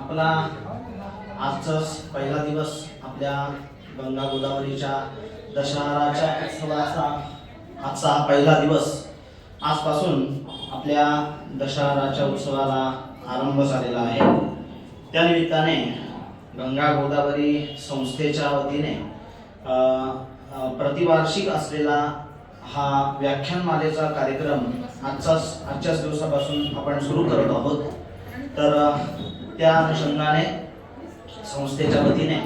आपला आजचाच पहिला दिवस आपल्या गंगा गोदावरीच्या दशहराच्या उत्सवाचा आजचा हा पहिला दिवस. आजपासून आपल्या दशहराच्या उत्सवाला आरंभ झालेला आहे. त्यानिमित्ताने गंगा गोदावरी संस्थेच्या वतीने प्रतिवार्षिक असलेला हा व्याख्यानमालेचा कार्यक्रम आजच्याच दिवसापासून आपण सुरू करत आहोत. तर त्या अनुषंगाने संस्थेच्या वतीने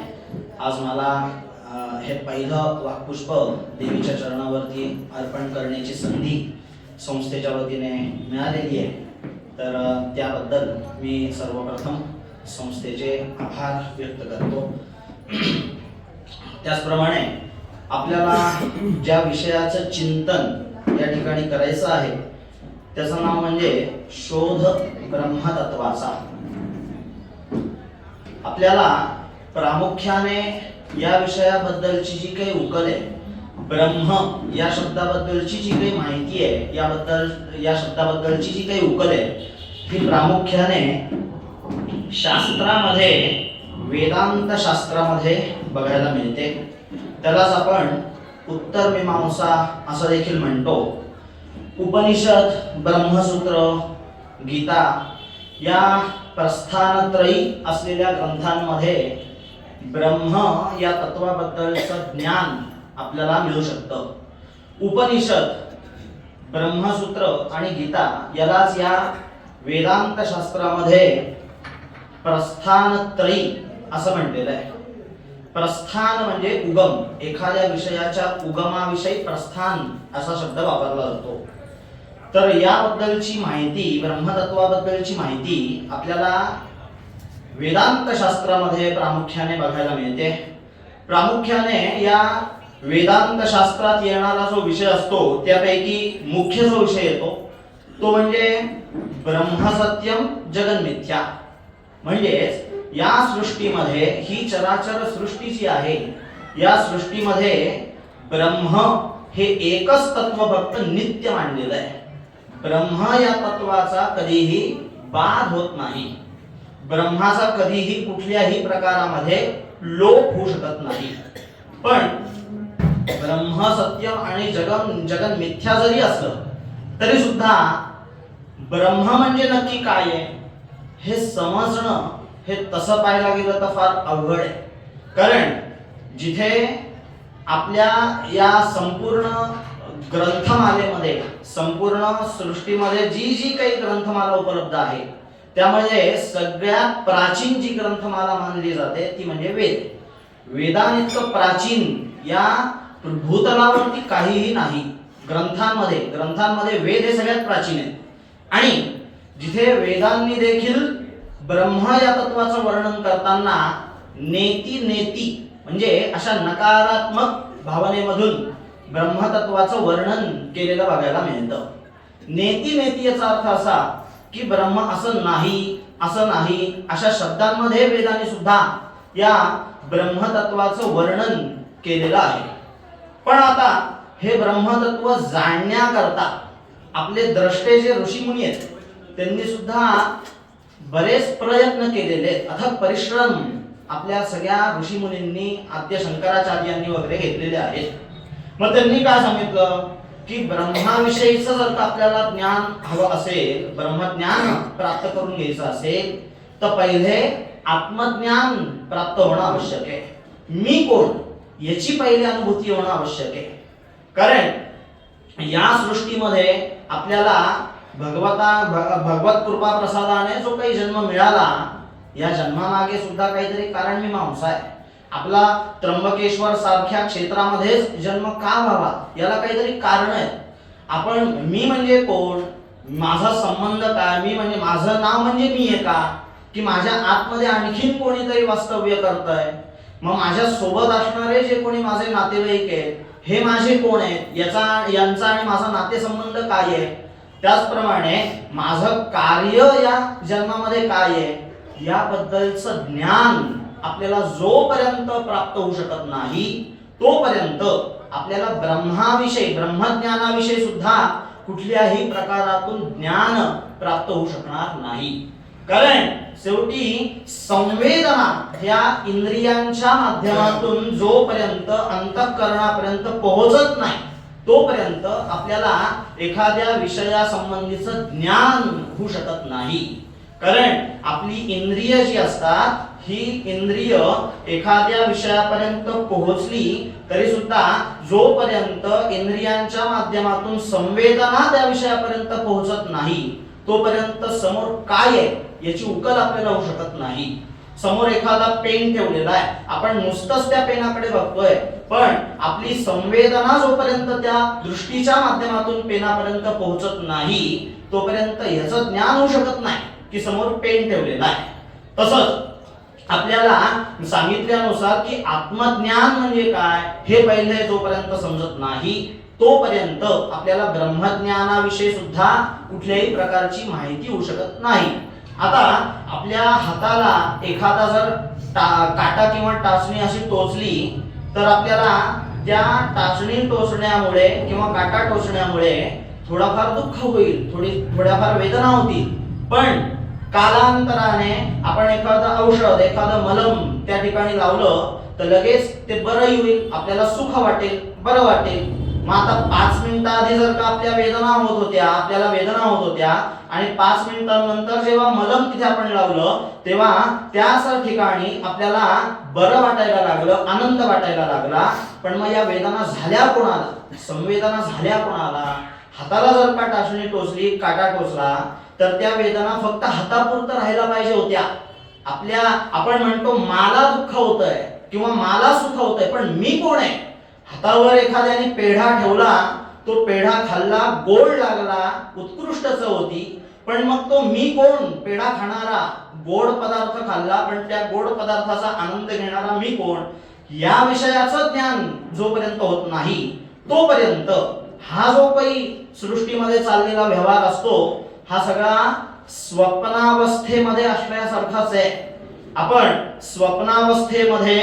आज मला हे पहिलं वाक्पुष्प देवीच्या चरणावरती अर्पण करण्याची संधी संस्थेच्या वतीने मिळालेली आहे. तर त्याबद्दल मी सर्वप्रथम संस्थेचे आभार व्यक्त करतो. त्याचप्रमाणे आपल्याला ज्या विषयाचं चिंतन या ठिकाणी करायचं आहे त्याचं नाव म्हणजे शोध ब्रह्मतत्वाचा. आपल्याला प्रामुख्याने या विषयाबद्दलची जी काही उकल आहे, ब्रह्म या शब्दाबद्दलची जी काही माहिती आहे, या शब्दाबद्दलची जी काही उकल आहे ही प्रामुख्याने शास्त्रामध्ये, वेदांत शास्त्रामध्ये बघायला मिळते. त्यालाच आपण उत्तर मीमांसा असं देखील म्हणतो. उपनिषद, ब्रह्मसूत्र, गीता या प्रस्थानत्रयी असलेल्या ग्रंथांमध्ये ब्रह्म या तत्वाबद्दलचं ज्ञान आपल्याला मिळू शकतं. उपनिषद, ब्रह्मसूत्र आणि गीता यालाच या वेदांत शास्त्रामध्ये प्रस्थानत्रयी असं म्हटलेलं आहे. प्रस्थान म्हणजे उगम, एखाद्या विषयाच्या उगमाविषयी प्रस्थान असा शब्द वापरला जातो. तर याबद्दलची माहिती, ब्रह्मतत्वाबद्दलची माहिती आपल्याला वेदांत शास्त्रामध्ये प्रामुख्याने बघायला मिळते. प्रामुख्याने या वेदांत शास्त्रात येणारा जो विषय असतो त्यापैकी मुख्य जो विषय येतो तो म्हणजे ब्रह्मसत्यम जगन्मिथ्या. म्हणजेच या सृष्टीमध्ये, ही चराचर सृष्टी जी आहे, या सृष्टीमध्ये ब्रह्म हे एकच तत्व फक्त नित्य मानलेलं आहे. ब्रह्म या तत्वाचा कधीही बाध होत नाही. ब्रह्माचा कधीही कुठल्याही प्रकारामध्ये लोप होऊ शकत नाही. पण ब्रह्म सत्यम आणि जगन मिथ्या जरी असलं तरी सुद्धा ब्रह्म म्हणजे नक्की काय आहे हे समजणं, हे तसं पाहायला गेलं तर फार अवघड आहे. कारण जिथे आपल्या या संपूर्ण ग्रंथमालेमध्ये, संपूर्ण सृष्टीमध्ये जी काही ग्रंथमाला उपलब्ध आहे त्यामध्ये सगळ्यात प्राचीन जी ग्रंथमाला मानली जाते ती म्हणजे वेद. वेदांइतकं प्राचीन या भूतलावरती काहीही नाही. ग्रंथांमध्ये वेद हे सगळ्यात प्राचीन आहे. आणि जिथे वेदांनी देखील ब्रह्म या तत्वाचं वर्णन करताना नेती म्हणजे अशा नकारात्मक भावनेमधून ब्रह्मतत्वाचं वर्णन केलेलं बघायला मिळतं. नेती याचा अर्थ असा की ब्रह्म असं नाही अशा शब्दांमध्ये वेदांनी सुद्धा या ब्रह्मतत्वाचं वर्णन केलेलं आहे. पण आता हे ब्रह्मतत्व जाणण्याकरता आपले द्रष्टे जे ऋषीमुनी आहेत त्यांनी सुद्धा बरेच प्रयत्न केलेले, अथक परिश्रम आपल्या सगळ्या ऋषीमुनींनी, आद्य शंकराचार्यांनी वगैरे घेतलेले आहेत. मग त्यांनी काय सांगितलं की ब्रह्माविषयीचं जर का आपल्याला ज्ञान हवं असेल, ब्रह्मज्ञान प्राप्त करून घ्यायचं असेल तर पहिले आत्मज्ञान प्राप्त होणं आवश्यक आहे. मी कोण याची पहिली अनुभूती होणं आवश्यक आहे. कारण या सृष्टीमध्ये आपल्याला भगवत कृपा प्रसादाने जो काही जन्म मिळाला, या जन्मामागे सुद्धा काहीतरी कारण मीमांसा आहे. आपला त्र्यंबकेश्वर सारख्या क्षेत्रामध्येच जन्म का व्हावा याला काहीतरी कारण आहेत. आपण मी म्हणजे कोण, माझा संबंध काय, मी म्हणजे माझं नाव म्हणजे मी आहे का, की माझ्या आतमध्ये आणखीन कोणीतरी वास्तव्य करतंय, मग माझ्या सोबत असणारे जे कोणी माझे नातेवाईक आहेत हे माझे कोण आहेत, यांचा आणि माझा नातेसंबंध काय आहे, त्याचप्रमाणे माझं कार्य या जन्मामध्ये काय आहे याबद्दलचं ज्ञान आपल्याला जोपर्यंत प्राप्त होऊ शकत नाही तोपर्यंत आपल्याला ब्रह्मज्ञानाविषयी सुद्धा कुठल्याही प्रकारातून ज्ञान प्राप्त होऊ शकणार नाही. कारण शेवटी संवेदना ह्या इंद्रियांच्या माध्यमातून जोपर्यंत अंतःकरणापर्यंत पोहोचत नाही तोपर्यंत आपल्याला एखाद्या विषयासंबंधीचं ज्ञान होऊ शकत नाही. कारण आपली इंद्रिय जी असतात ही इंद्रिय एखाद्या विषयापर्यंत पोहोचली तरी सुद्धा जोपर्यंत इंद्रियांच्या माध्यमातून संवेदना त्या विषयापर्यंत पोहोचत नाही तोपर्यंत समोर काय आहे याची उकल आपल्याला होऊ शकत नाही. समोर एखादा पेन ठेवलेला आहे, आपण नुसतंच त्या पेनाकडे बघतोय, पण आपली संवेदना जोपर्यंत त्या दृष्टीच्या माध्यमातून पेनापर्यंत पोहोचत नाही तोपर्यंत ह्याचं ज्ञान होऊ शकत नाही की समोर पेन ठेवलेला आहे. तसंच आपल्याला सांगितल्यानुसार की आत्मज्ञान म्हणजे काय हे पहिले जोपर्यंत समजत नाही तोपर्यंत आपल्याला ब्रह्मज्ञानाविषयी सुद्धा कुठल्याही प्रकारची माहिती होऊ शकत नाही. आता आपल्या हाताला एखादा जर काटा किंवा टाचणी अशी टोचली तर आपल्याला त्या टाचणी टोचण्यामुळे किंवा काटा टोचण्यामुळे थोडाफार दुःख होईल, थोड्याफार वेदना होतील, पण कालांतराने आपण एखादं औषध एखादं मलम त्या ठिकाणी लावलं तर लगेच ते बरं होईल, आपल्याला सुख वाटेल, बरं वाटेल. मग आता 5 मिनिटाआधी जर का आपल्याला वेदना होत होत्या आणि 5 मिनिटांनंतर जेव्हा मलम तिथे आपण लावलं तेव्हा त्याच ठिकाणी आपल्याला बरं वाटायला लागलं, आनंद वाटायला लागला. पण मग या वेदना झाल्या कोणाला, संवेदना झाल्या कोणाला? हाताला जर का टाचणी टोचली, काटा टोचला तर त्या वेदना फक्त हातापुरतं राहायला पाहिजे होत्या. आपण म्हणतो मला दुःख होतंय किंवा मला सुख होतंय, पण मी कोण आहे? हातावर एखाद्याने पेढा ठेवला, तो पेढा खाल्ला, गोड लागला, उत्कृष्ट चव होती, पण मग तो मी कोण? पेढा खाणारा, गोड पदार्थ खाल्ला पण त्या गोड पदार्थाचा आनंद घेणारा मी कोण? या विषयाचं ज्ञान जोपर्यंत होत नाही तोपर्यंत हा जो काही सृष्टीमध्ये चाललेला व्यवहार असतो हा सगळा स्वप्नावस्थेमध्ये असल्यासारखाच आहे. आपण स्वप्नावस्थेमध्ये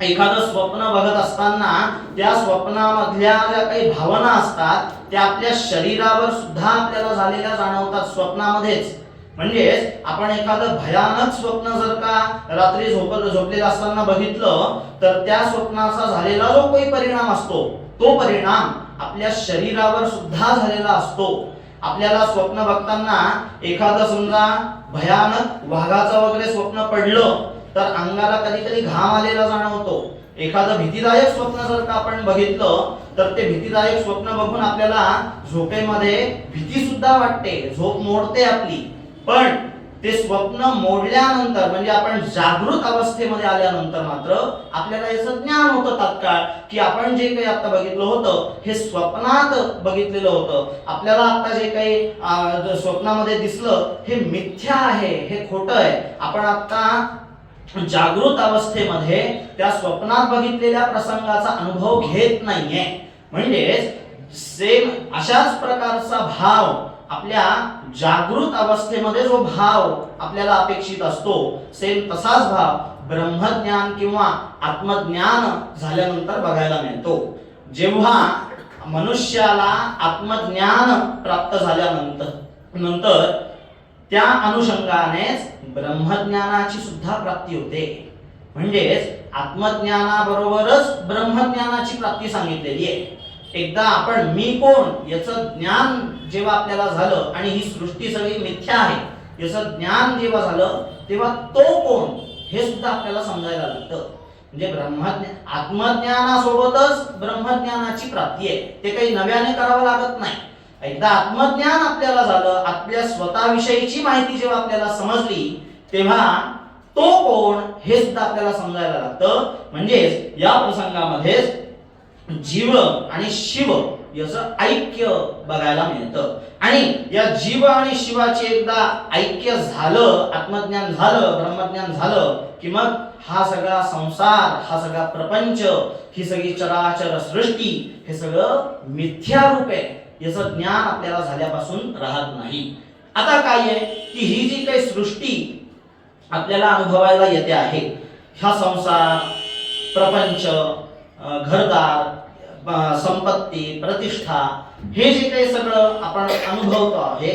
एखादं स्वप्न बघत असताना त्या स्वप्नामधल्या ज्या काही भावना असतात त्या आपल्या शरीरावर सुद्धा आपल्याला झालेल्या जाणवतात स्वप्नामध्येच. म्हणजेच आपण एखादं भयानक स्वप्न जर का रात्री झोपलेलं असताना बघितलं तर त्या स्वप्नाचा झालेला जो काही परिणाम असतो तो परिणाम आपल्या शरीरावर सुद्धा झालेला असतो. आपल्याला स्वप्न बघताना एखादं समजा भयानक वाघाचं वगैरे स्वप्न पडलं तर अंगाला कधी कधी घाम आलेला जाणवतो. एखादं भीतीदायक स्वप्न जर का आपण बघितलं तर ते भीतीदायक स्वप्न बघून आपल्याला झोपेमध्ये भीती सुद्धा वाटते, झोप मोडते आपली. पण ते स्वप्न मोडल्यानंतर म्हणजे आपण जागृत अवस्थेमध्ये आल्यानंतर मात्र आपल्याला याचं ज्ञान होतं तात्काळ की आपण जे काही आता बघितलं होतं हे स्वप्नात बघितलेलं होतं. आपल्याला आता जे काही स्वप्नामध्ये दिसलं हे मिथ्या आहे, हे खोटं आहे. आपण आता जागृत अवस्थेमध्ये त्या स्वप्नात बघितलेल्या प्रसंगाचा अनुभव घेत नाहीये. म्हणजे सेम अशाच प्रकारचा भाव आपल्या जागृत अवस्थेमध्ये जो भाव आपल्याला अपेक्षित असतो सेम तसाच भाव ब्रह्मज्ञान किंवा आत्मज्ञान झाल्यानंतर बघायला मिळतो. जेव्हा मनुष्याला आत्मज्ञान प्राप्त झाल्यानंतर त्या अनुषंगानेच ब्रह्मज्ञानाची सुद्धा प्राप्ती होते. म्हणजेच आत्मज्ञानाबरोबरच ब्रह्मज्ञानाची प्राप्ती सांगितलेली आहे. एकदा आपण मी कोण याचं ज्ञान जेव्हा आपल्याला झालं आणि ही सृष्टी सगळी मिथ्या आहे याचं ज्ञान जेव्हा झालं तेव्हा तो कोण हे सुद्धा आपल्याला समजायला लागतं. म्हणजे आत्मज्ञानासोबतच ब्रह्मज्ञानाची प्राप्ती आहे, ते काही नव्याने करावं लागत नाही. एकदा आत्मज्ञान आपल्याला झालं, आपल्या स्वतःविषयीची माहिती जेव्हा आपल्याला समजली तेव्हा तो कोण हे सुद्धा आपल्याला समजायला लागतं. म्हणजेच या प्रसंगामध्ये जीव आणि शिव याचं ऐक्य बघायला मिळतं. आणि या जीव आणि शिवाचे एकदा ऐक्य झालं, आत्मज्ञान झालं, ब्रह्मज्ञान झालं की मग हा सगळा संसार, हा सगळा प्रपंच, ही सगळी चराचर सृष्टी हे सगळं मिथ्या रूप आहे याचं ज्ञान आपल्याला झाल्यापासून राहत नाही. आता काय आहे की ही जी काही सृष्टी आपल्याला अनुभवायला येते आहे, हा संसार, प्रपंच, घरदार, संपत्ती, प्रतिष्ठा हे जे काही सगळं आपण अनुभवतो आहे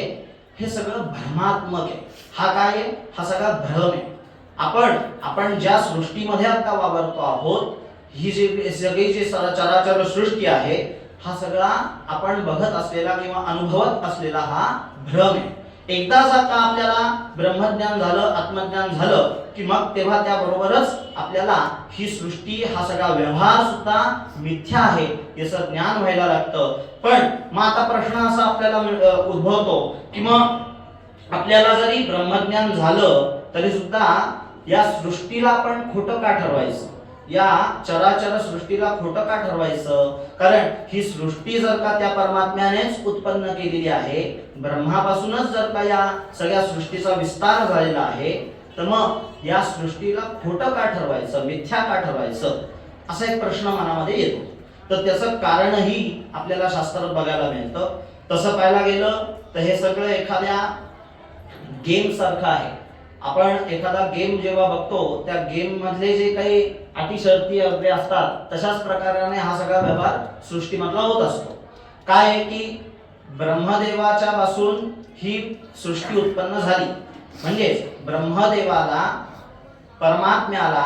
हे सगळं भ्रमात्मक आहे. हा काय आहे? हा सगळा भ्रम आहे. आपण ज्या सृष्टीमध्ये आता वावरतो आहोत, ही जी सगळी जी चराचर सृष्टी आहे, हा सगळा आपण बघत असलेला किंवा अनुभवत असलेला हा भ्रम आहे. एकदा जर का आपल्याला ब्रह्मज्ञान झालं, आत्मज्ञान झालं की मग तेव्हा त्याबरोबरच आपल्याला ही सृष्टी, हा सगळा व्यवहार सुद्धा मिथ्या आहे याचं ज्ञान व्हायला लागतं. पण मग आता प्रश्न असा आपल्याला उद्भवतो की मग आपल्याला जरी ब्रह्मज्ञान झालं तरी सुद्धा या सृष्टीला आपण खोटं का ठरवायचं? या चराचर सृष्टीला खोटं का ठरवायचं? कारण ही सृष्टी जर का त्या परमात्म्यानेच उत्पन्न केलेली आहे, ब्रह्मापासूनच जर का या सगळ्या सृष्टीचा विस्तार झालेला आहे, तर मग या सृष्टीला खोटं का ठरवायचं, मिथ्या का ठरवायचं, असा एक प्रश्न मनामध्ये येतो. तर त्याचं कारणही आपल्याला शास्त्रात बघायला मिळतं. तसं पाहायला गेलं तर हे सगळं एखाद्या गेम सारखं आहे. आपण एखादा गेम जेव्हा बघतो, त्या गेम मधले जे काही अटी शर्ती वगैरे असतात, तशाच प्रकाराने हा सगळा व्यवहार सृष्टीमधला होत असतो. काय आहे की ब्रह्मदेवाच्या पासून ही सृष्टी उत्पन्न झाली, म्हणजे ब्रह्मदेवाला, परमात्म्याला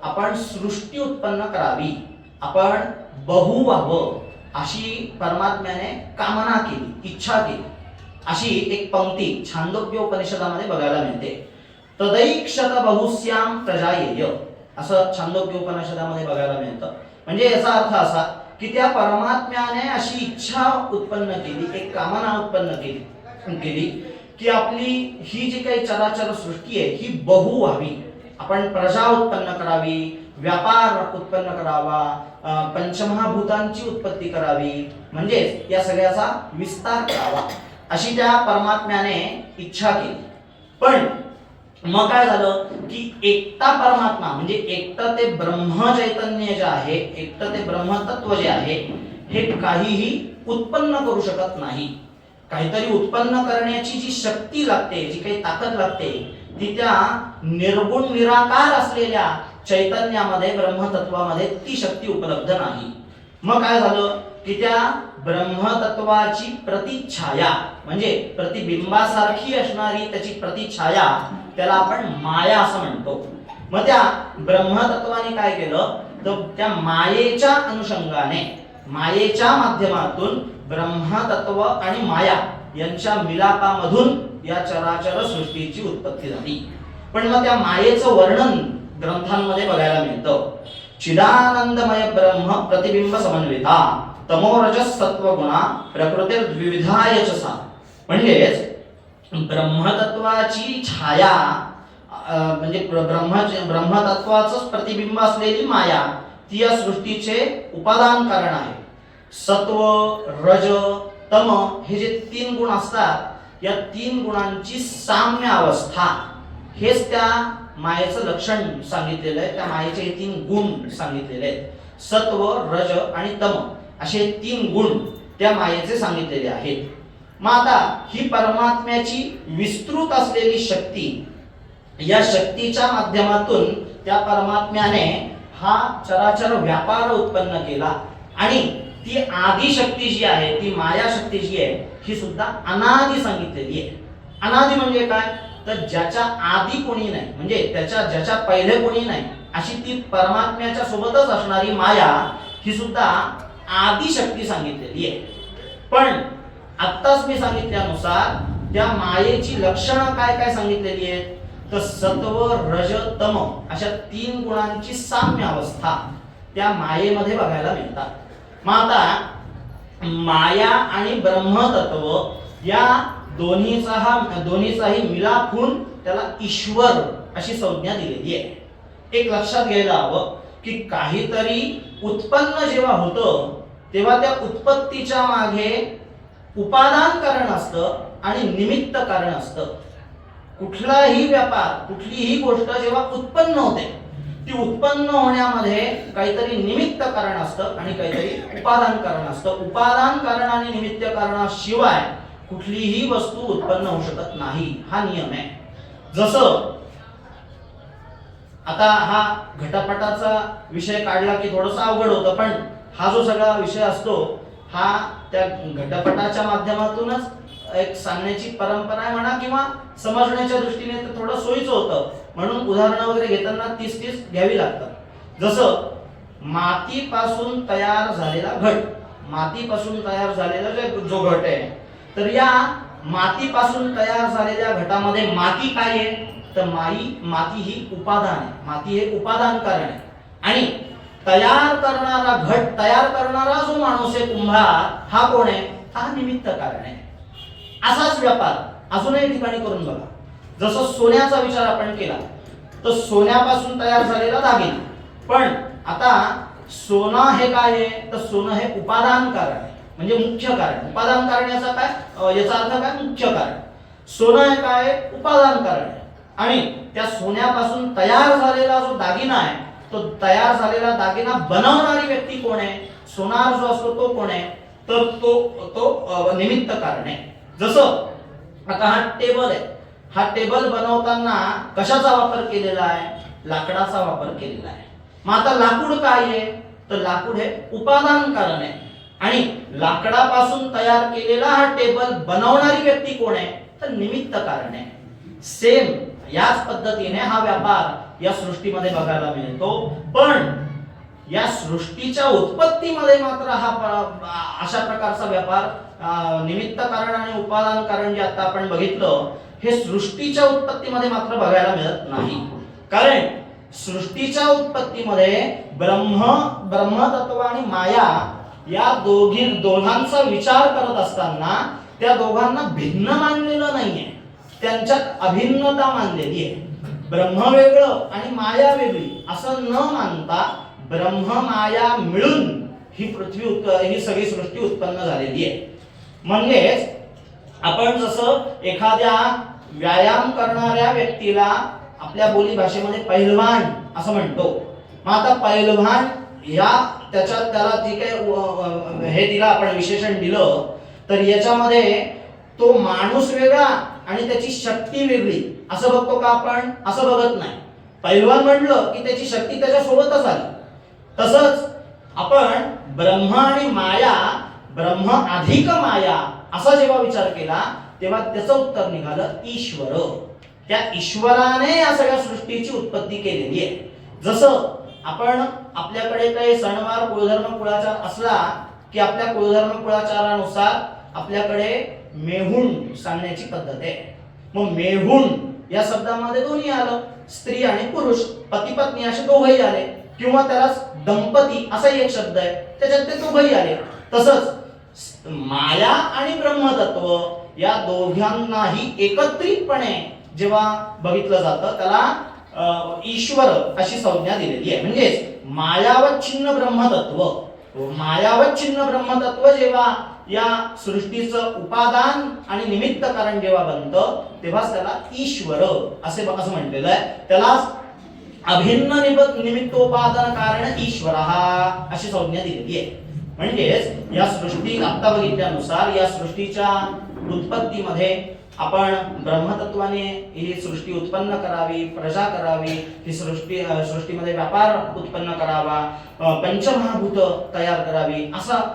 आपण सृष्टी उत्पन्न करावी, आपण बहु व्हावं अशी परमात्म्याने कामना केली, इच्छा केली. अशी एक पंक्ती छांदोग्य उपनिषदामध्ये बघायला मिळते. तदैक्षत बहुस्याम प्रजायेय, असं छांदोग्य उपनिषदामध्ये बघायला मिळतं. म्हणजे याचा अर्थ असा की त्या परमात्म्याने अशी इच्छा उत्पन्न केली, एक कामना उत्पन्न केली की आपली ही जी काही चराचर सृष्टी आहे ही बहु व्हावी, आपण प्रजा उत्पन्न करावी, व्यापार उत्पन्न करावा, पंचमहाभूतांची उत्पत्ती करावी, म्हणजे या सगळ्याचा विस्तार करावा, अशी त्या परमात्म्याने इच्छा केली. पण मग काय झालं की एकटा परमात्मा, म्हणजे एकटा ते ब्रह्म चैतन्य जे आहे, एकटा ते ब्रह्मतत्व जे आहे, हे काहीही उत्पन्न करू शकत नाही. काहीतरी उत्पन्न करण्याची जी शक्ती लागते, जी काही ताकद लागते, ती त्या निर्गुण निराकार असलेल्या चैतन्यामध्ये, ब्रह्मतत्वामध्ये ती शक्ती उपलब्ध नाही. मग काय झालं की त्या ब्रह्मतत्वाची प्रतिछाया, म्हणजे प्रतिबिंबासारखी असणारी त्याची प्रतिछाया, त्याला आपण माया असं म्हणतो. मग त्या ब्रह्मतत्वाने काय केलं, तर त्या मायेच्या अनुषंगाने, मायेच्या माध्यमातून ब्रह्मतत्व आणि माया यांच्या मिलापामधून या चराचर सृष्टीची उत्पत्ती झाली. पण मग त्या मायेचं वर्णन ग्रंथांमध्ये बघायला मिळतं. चिदानंदमय ब्रह्म प्रतिबिंब समन्विता तमोरजस सत्वगुणा प्रकृतिर्द्विविधाय च सा. म्हणजेच ब्रह्मतत्वाची छाया, म्हणजे ब्रह्मतत्वाचंच प्रतिबिंब असलेली माया, ती या सृष्टीचे उपादान कारण आहे. सत्व, रज, तम हे जे तीन गुण असतात, या तीन गुणांची साम्य अवस्था, हेच त्या मायेचं लक्षण सांगितलेलं आहे. त्या मायेचे हे तीन गुण सांगितलेले आहेत. सत्व, रज आणि तम असे तीन गुण त्या मायेचे सांगितलेले आहेत. मग आता ही परमात्म्याची विस्तृत असलेली शक्ती, या शक्तीच्या माध्यमातून त्या परमात्म्याने हा चराचर व्यापार उत्पन्न केला. आणि ती आदि शक्ती जी आहे, ती माया शक्ती जी आहे, ही सुद्धा अनादि सांगितलेली आहे. अनादि म्हणजे काय, तर ज्याच्या आधी कोणी नाही, म्हणजे ज्याच्या पहिले कोणी नाही, अशी ती परमात्म्याच्या सोबतच असणारी माया, ही सुद्धा आदि शक्ती सांगितलेली आहे. पण आत्ताच मी सांगितल्यानुसार त्या मायेची लक्षणं काय काय सांगितलेली आहेत, तर सत्व, रज, तम अशा तीन गुणांची साम्य अवस्था त्या मायेमध्ये बघायला मिळतात. मग आता माया आणि ब्रह्मतत्व या दोन्हीचाही मिलाप होऊन त्याला ईश्वर अशी संज्ञा दिलेली आहे. एक लक्षात घ्यायला हवं की काहीतरी उत्पन्न जेव्हा होतं, तेव्हा त्या उत्पत्तीच्या मागे उपादान कारण असतं आणि निमित्त कारण असतं. कुठलाही व्यापार, कुठलीही गोष्ट जेव्हा उत्पन्न होते, ती उत्पन्न होण्यामध्ये काहीतरी निमित्त कारण असतं आणि काहीतरी उपादान कारण असतं. उपादान कारण आणि निमित्त कारणाशिवाय कुठलीही वस्तू उत्पन्न होऊ शकत नाही, हा नियम आहे. जसं आता हा घटपटाचा विषय काढला की थोडंसं अवघड होतं, पण हा जो सगळा विषय असतो, हा त्या घटपटाच्या माध्यमातूनच एक सांगण्याची परंपरा आहे म्हणा, किंवा समजण्याच्या दृष्टीने तर थोडं सोयीचं होतं, म्हणून उदाहरणं वगैरे घेताना 30 घ्यावी लागतात. जसं मातीपासून तयार झालेला घट, मातीपासून तयार झालेला जो घट आहे, तर या मातीपासून तयार झालेल्या घटामध्ये माती काय आहे, तर माती ही उपादान आहे, माती हे उपादान कारण आहे. आणि तयार करणारा घट तयार करणारा जो माणूस आहे कुंभार, हा कोण आहे, हा निमित्त कारण आहे. असाच व्यापार अजूनही ठिकाणी करून बघा. जसं सोन्याचा विचार आपण केला, तर सोन्यापासून तयार झालेला दागिना, पण आता सोनं हे काय आहे, तर सोनं हे उपादान कारण आहे, म्हणजे मुख्य कारण. उपादान कारण याचा काय, याचा अर्थ काय, मुख्य कारण. सोनं हे काय, उपादान कारण आहे. आणि त्या सोन्यापासून तयार झालेला जो दागिना आहे, तो तयार झालेला दागिना बनवणारी व्यक्ती कोण आहे, सोनार जो असतो तो कोण आहे, तर तो निमित्त कारण आहे. जसं आता हा टेबल आहे, हा टेबल बनवताना कशाचा वापर केलेला आहे, लाकडाचा वापर केलेला आहे. मग आता लाकूड काय आहे, तर लाकूड हे उपादान कारण आहे. आणि लाकडापासून तयार केलेला हा टेबल बनवणारी व्यक्ती कोण आहे, तर निमित्त कारण आहे. सेम याच पद्धतीने हा व्यापार या सृष्टीमध्ये बघायला मिळतो. पण या सृष्टीच्या उत्पत्तीमध्ये मात्र हा अशा प्रकारचा व्यापार निमित्त कारण आणि उपादान कारण जे आता आपण बघितलं, हे सृष्टीच्या उत्पत्तीमध्ये मात्र बघायला मिळत नाही. कारण सृष्टीच्या उत्पत्तीमध्ये ब्रह्मतत्व आणि माया या दोघांचा विचार करत असताना त्या दोघांना भिन्न मानलेलं नाहीये, त्यांच्यात अभिन्नता मानलेली आहे. ब्रह्म वेगळं आणि माया वेगळी असं न मानता ब्रह्म माया मिळून ही सगळी सृष्टी उत्पन्न झालेली आहे. म्हणजेच आपण जसं एखाद्या व्यायाम करणाऱ्या व्यक्तीला आपल्या बोली भाषेमध्ये पैलवान असं म्हणतो. मग आता पैलवान त्याला जे काही हे दिलं आपण विशेषण दिलं, तर याच्यामध्ये तो माणूस वेगळा आणि त्याची शक्ती वेगळी असं बघतो का आपण, असं बघत नाही. पैलवान म्हणलं की त्याची शक्ती त्याच्या सोबतच आली. तसंच आपण ब्रह्म आणि माया, ब्रह्म अधिक माया असा जेव्हा विचार केला, तेव्हा त्याचं उत्तर निघालं ईश्वर. त्या ईश्वराने या सगळ्या सृष्टीची उत्पत्ती केलेली आहे. जसं आपण आपल्याकडे काही सणवार कुळधर्म कुळाचार असला की आपल्या कुळधर्म कुळाचारानुसार आपल्याकडे मेहुण सांगण्याची पद्धत आहे. मग मेहुण या शब्दामध्ये दोन्ही आलं, स्त्री आणि पुरुष, पती पत्नी असे दोघंही आले, किंवा त्यालाच दंपती असाही एक शब्द आहे, त्याच्यात ते दोघंही आले. तसंच माया आणि ब्रह्मतत्व या दोघांनाही एकत्रितपणे जेव्हा बघितलं जातं, त्याला ईश्वर अशी संज्ञा दिलेली आहे. म्हणजेच मायावच्छिन्न ब्रह्मतत्व, मायावच्छिन्न ब्रह्मतत्व जेव्हा या सृष्टीचं उपादान आणि निमित्त कारण जेव्हा बनतं, तेव्हा त्याला ईश्वर असं म्हटलेलं आहे. त्याला अभिन्न निमित्तोपादान कारण ईश्वर अशी संज्ञा दिलेली आहे. म्हणजेच या सृष्टी आता बघितल्यानुसार या सृष्टीच्या उत्पत्तीमध्ये आपण ब्रह्मतत्वाने ही सृष्टी उत्पन्न करावी, प्रजा करावी, ही सृष्टीमध्ये व्यापार उत्पन्न करावा, पंचमहाभूत तयार करावी,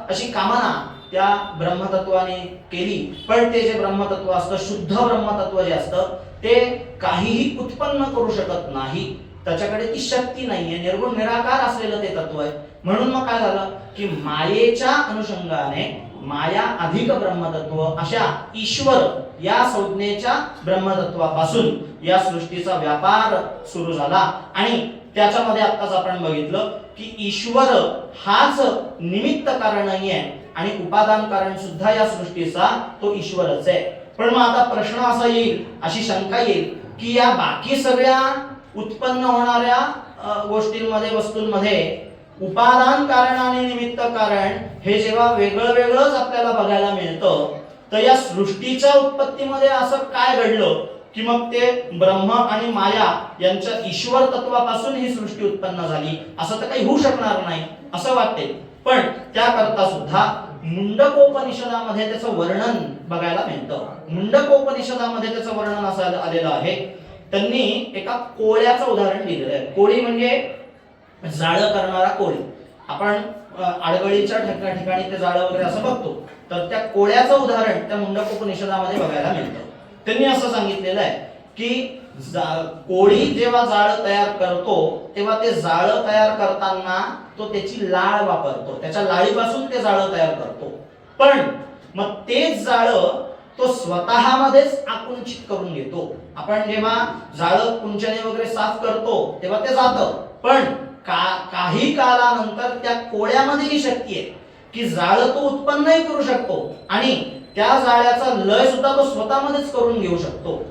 अशी कामना त्या ब्रह्मतत्वाने केली. पण ते जे ब्रह्मतत्व असतं, शुद्ध ब्रह्मतत्व जे असतं, ते काहीही उत्पन्न करू शकत नाही. त्याच्याकडे ती शक्ती नाहीये, निर्गुण निराकार असलेलं ते तत्व आहे. म्हणून मग काय झालं की मायेच्या अनुषंगाने माया अधिक ब्रह्मतत्व अशा ईश्वर या संज्ञेच्या ब्रह्मतत्वापासून या सृष्टीचा व्यापार सुरू झाला. आणि त्याच्यामध्ये आत्ताच आपण बघितलं की ईश्वर हाच निमित्त कारण नाहीये आणि उपादान कारण सुद्धा या सृष्टीचा तो ईश्वरच आहे. पण मग आता प्रश्न असा येईल, अशी शंका येईल की या बाकी सगळ्या उत्पन्न होणाऱ्या गोष्टींमध्ये, वस्तूंमध्ये उपादान कारण आणि निमित्त कारण हे जेव्हा वेगळं वेगळंच आपल्याला बघायला मिळतं, तर या सृष्टीच्या उत्पत्तीमध्ये असं काय घडलं की मग ते ब्रह्म आणि माया यांच्या ईश्वर तत्वापासून ही सृष्टी उत्पन्न झाली, असं तर काही होऊ शकणार नाही असं वाटते. पण त्याकरता सुद्धा मुंडकोपनिषदामध्ये त्याचं वर्णन बघायला मिळतं. मुंडकोपनिषदामध्ये त्याचं वर्णन असं आलेलं आहे. त्यांनी एका कोळ्याचं उदाहरण दिलेलं आहे. कोळी म्हणजे जाळं करणारा कोळी. आपण आडगळीच्या ठिकाणी ते जाळं वगैरे असं बघतो, तर त्या कोळ्याचं उदाहरण त्या मुंडक उपनिषदामध्ये बघायला मिळतं. त्यांनी असं सांगितलेलं आहे की कोळी जेव्हा जाळं तयार करतो तेव्हा ते जाळं तयार करताना तो त्याची लाळ वापरतो, त्याच्या लाळीपासून ते जाळं तयार करतो. पण मग तेच जाळं तो स्वतःमध्येच आकुंचित करून घेतो. आपण जेव्हा जाळं कुंचने वगैरे साफ करतो तेव्हा ते जातं, पण काही कालानंतर त्या कोळ्यामध्ये ही शक्ती आहे की जाळं तो उत्पन्नही करू शकतो आणि त्या जाळ्याचा लय सुद्धा तो स्वतःमध्येच करून घेऊ शकतो.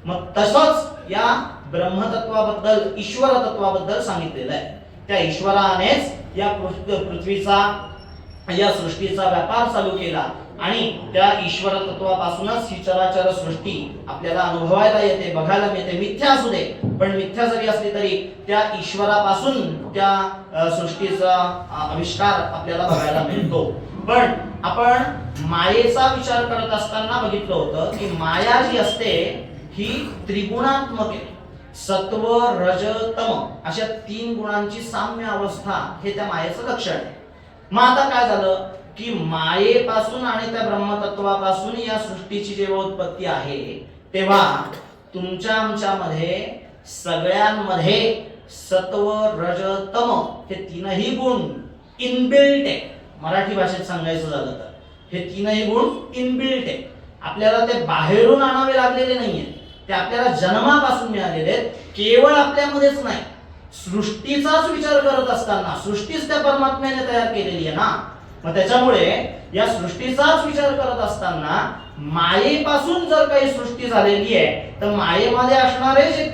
मग तसंच या ब्रह्मतत्वाबद्दल, ईश्वर तत्वाबद्दल सांगितलेलं आहे. त्या ईश्वरानेच या पृथ्वीचा, या सृष्टीचा व्यापार चालू केला आणि त्या ईश्वर तत्वापासूनच ही चराचर सृष्टी आपल्याला अनुभवायला येते, बघायला मिळते. मिथ्या असू दे, पण मिथ्या जरी असली तरी त्या ईश्वरापासून त्या सृष्टीचा आविष्कार आपल्याला बघायला मिळतो. पण आपण मायेचा विचार करत असताना बघितलं होतं की माया जी असते ही त्रिगुणात्मक आहे. सत्व, रज, तम अशा 3 गुणांची साम्य अवस्था हे त्या मायेचं लक्षण आहे. मग आता काय झालं की मायेपासून आणि त्या ब्रह्मतत्वापासून या सृष्टीची जेव्हा उत्पत्ती आहे तेव्हा तुमच्या आमच्यामध्ये सगळ्यांमध्ये सत्व, रज, तम हे 3ही गुण इनबिल्ट आहे. मराठी भाषेत सांगायचं झालं तर हे 3ही गुण इनबिल्ट आहे. आपल्याला ते बाहेरून आणावे लागलेले नाहीये, ते आपल्याला जन्मापासून मिळालेले आहेत. केवळ आपल्यामध्येच नाही, सृष्टीचाच विचार करत असताना सृष्टीच त्या परमात्म्याने तयार केलेली आहे ना. मग त्याच्यामुळे या सृष्टीचाच विचार करत असताना मायेपासून जर काही सृष्टी झालेली आहे तर मायेमध्ये असणारे जे